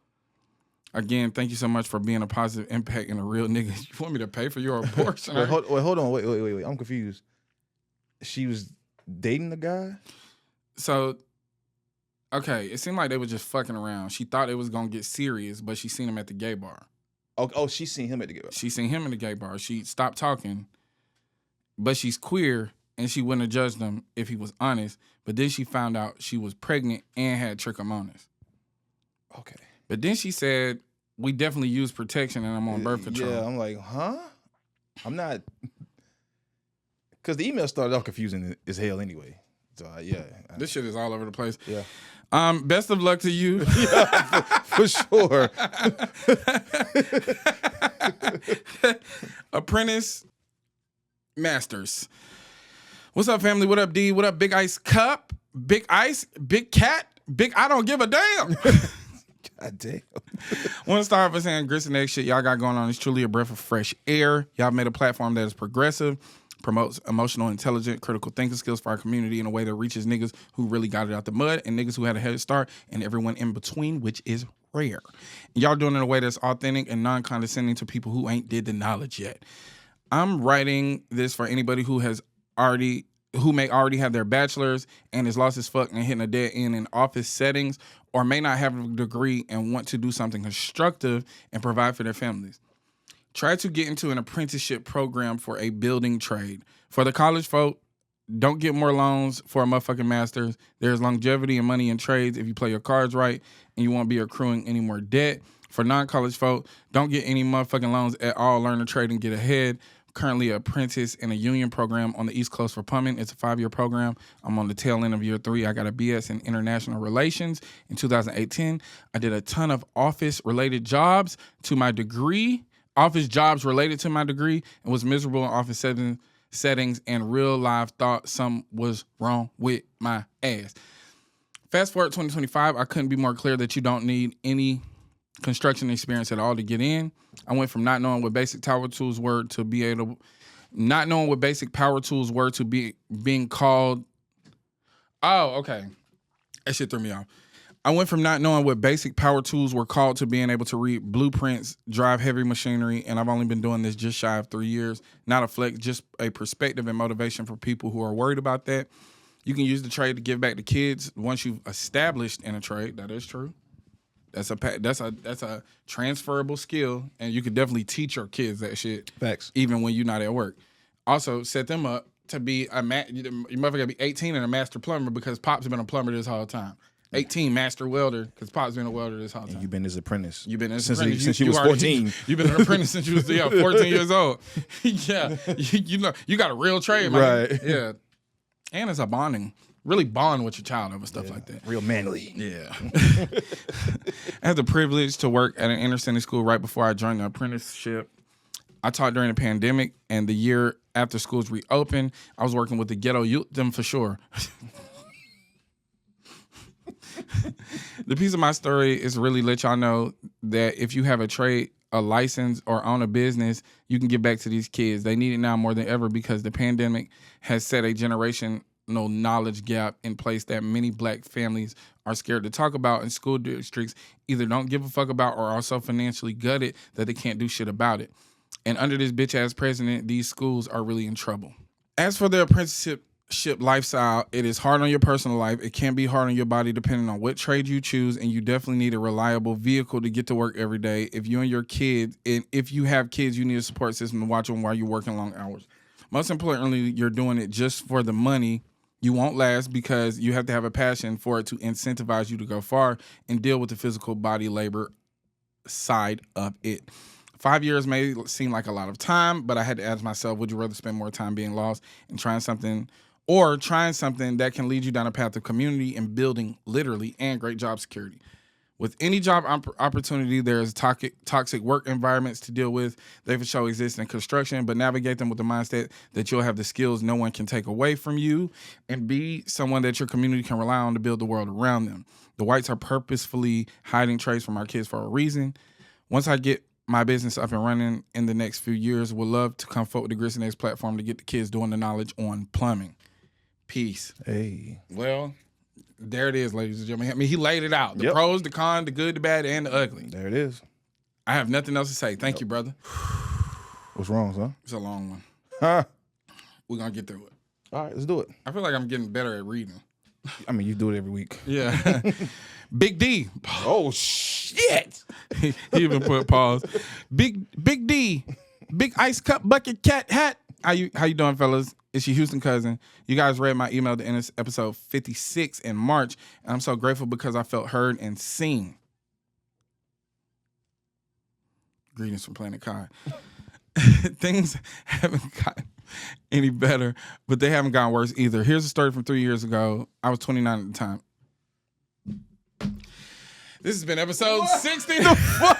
Again, thank you so much for being a positive impact and a real nigga. You want me to pay for your abortion? Wait, hold on. Wait. I'm confused. She was dating the guy? So, okay, it seemed like they were just fucking around. She thought it was going to get serious, but she seen him at the gay bar. Oh, she seen him at the gay bar. She seen him in the gay bar. She stopped talking, but she's queer, and she wouldn't have judged him if he was honest. But then she found out she was pregnant and had trichomonas. Okay. But then she said, we definitely use protection and I'm on birth control. Yeah, I'm like, huh? I'm not. Because the email started off confusing as hell anyway. So, yeah. This shit is all over the place. Yeah. Best of luck to you. Yeah, for sure. Apprentice Masters. What's up, family? What up, D? What up, Big Ice Cup? Big Ice? Big Cat? Big I don't give a damn. God damn. Want to start by saying grits and egg shit y'all got going on is truly a breath of fresh air. Y'all made a platform that is progressive, promotes emotional, intelligent, critical thinking skills for our community in a way that reaches niggas who really got it out the mud and niggas who had a head start and everyone in between, which is rare. And y'all doing it in a way that's authentic and non-condescending to people who ain't did the knowledge yet. I'm writing this for anybody who may already have their bachelor's and is lost as fuck and hitting a dead end in office settings, or may not have a degree and want to do something constructive and provide for their families. Try to get into an apprenticeship program for a building trade. For the college folk, don't get more loans for a motherfucking master's. There's longevity and money in trades if you play your cards right and you won't be accruing any more debt. For non-college folk, don't get any motherfucking loans at all. Learn a trade and get ahead. Currently an apprentice in a union program on the East Coast for plumbing. It's a 5-year program. I'm on the tail end of year 3. I got a BS in international relations in 2018. I did a ton of office-related jobs to my degree, office jobs related to my degree, and was miserable in office settings and real life thought something was wrong with my ass. Fast forward 2025, I couldn't be more clear that you don't need any construction experience at all to get in. I went from not knowing what basic power tools were to being called. Oh, okay. That shit threw me off. I went from not knowing what basic power tools were called to being able to read blueprints, drive heavy machinery, and I've only been doing this just shy of 3 years. Not a flex, just a perspective and motivation for people who are worried about that. You can use the trade to give back to kids once you've established in a trade. That is true. That's a transferable skill, and you could definitely teach your kids that shit. Facts. Even when you're not at work. Also, set them up to be you motherfucker gotta be 18 and a master plumber because Pop's been a plumber this whole time. 18 master welder because Pop's been a welder this whole time. And you've been his apprentice. You've been his since apprentice since you was 14. You've been an apprentice since you was 14 years old. Yeah, you know you got a real trade, man. Right. Yeah, and it's a bonding. Really bond with your child over stuff like that. Real manly. Yeah. I had the privilege to work at an inner city school right before I joined the apprenticeship. I taught during the pandemic, and the year after schools reopened, I was working with the ghetto youth, them for sure. The piece of my story is really let y'all know that if you have a trade, a license, or own a business, you can give back to these kids. They need it now more than ever because the pandemic has set a generational knowledge gap in place that many black families are scared to talk about, and school districts either don't give a fuck about or are so financially gutted that they can't do shit about it. And under this bitch-ass president, these schools are really in trouble. As for the apprenticeship lifestyle, it is hard on your personal life. It can be hard on your body depending on what trade you choose, and you definitely need a reliable vehicle to get to work every day. If you and your kids, and if you have kids, you need a support system to watch them while you're working long hours. Most importantly, you're doing it just for the money. You won't last because you have to have a passion for it to incentivize you to go far and deal with the physical body labor side of it. 5 years may seem like a lot of time, but I had to ask myself, would you rather spend more time being lost and trying something that can lead you down a path of community and building, literally, and great job security? With any job opportunity, there's toxic work environments to deal with. They for sure exist in construction, but navigate them with the mindset that you'll have the skills no one can take away from you and be someone that your community can rely on to build the world around them. The whites are purposefully hiding trades from our kids for a reason. Once I get my business up and running in the next few years, would love to come forward with the Grits and Eggs platform to get the kids doing the knowledge on plumbing. Peace. Hey. Well, there it is, ladies and gentlemen. I mean, he laid it out. The pros, the cons, the good, the bad, and the ugly. There it is. I have nothing else to say. Thank you, brother. What's wrong, son? It's a long one. Huh? We're going to get through it. All right, let's do it. I feel like I'm getting better at reading. I mean, you do it every week. Yeah. Big D. Oh, shit. He even put pause. Big D. Big ice cup bucket cat hat. How you doing, fellas? It's your Houston cousin. You guys read my email to end this episode 56 in March, and I'm so grateful because I felt heard and seen. Greetings from Planet Kai. Things haven't gotten any better, but they haven't gotten worse either. Here's a story from 3 years ago. I was 29 at the time. This has been episode 60. The fuck?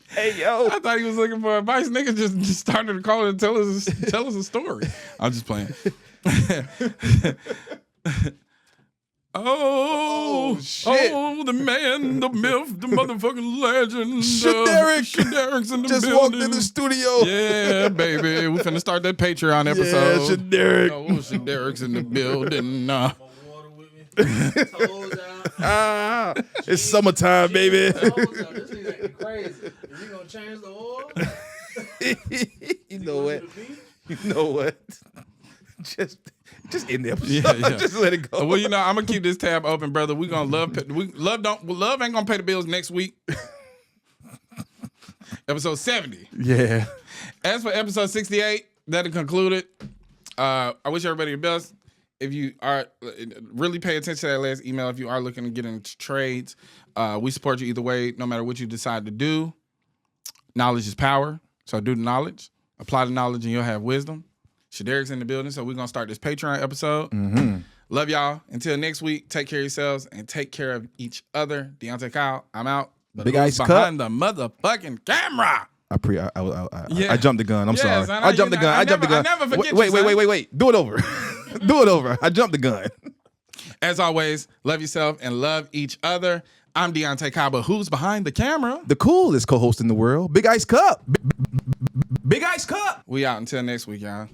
Hey, yo. I thought he was looking for advice. Nigga just started to call and tell us a story. I'm just playing. Oh, shit. Oh, the man, the myth, the motherfucking legend. Shaderic's in the just building. walked in the studio. Yeah, baby. We finna start that Patreon episode. Yeah, Shaderic. Oh, Shaderic's in the building. It's summertime, baby. This nigga acting crazy. Is he gonna change the oil? You know what? You know what? Just end the episode. Yeah. Just let it go. Well, you know, I'm gonna keep this tab open, brother. We gonna love ain't gonna pay the bills next week. Episode 70. Yeah. As for episode 68, that'll conclude it. I wish everybody the best. If you are really pay attention to that last email, if you are looking to get into trades, we support you either way, no matter what you decide to do. Knowledge is power, so do the knowledge. Apply the knowledge and you'll have wisdom. Shaderic's in the building, so we're going to start this Patreon episode. Mm-hmm. Love y'all. Until next week, take care of yourselves and take care of each other. Deontay Kyle, I'm out. But Big Ice behind the motherfucking camera. I jumped the gun. I'm sorry. I jumped the gun. I jumped the gun. I never forget Wait. Do it over. Do it over. I jumped the gun. As always, love yourself and love each other. I'm Deontay Kaba. Who's behind the camera? The coolest co-host in the world, Big Ice Cup. Big Ice Cup. We out until next week, y'all.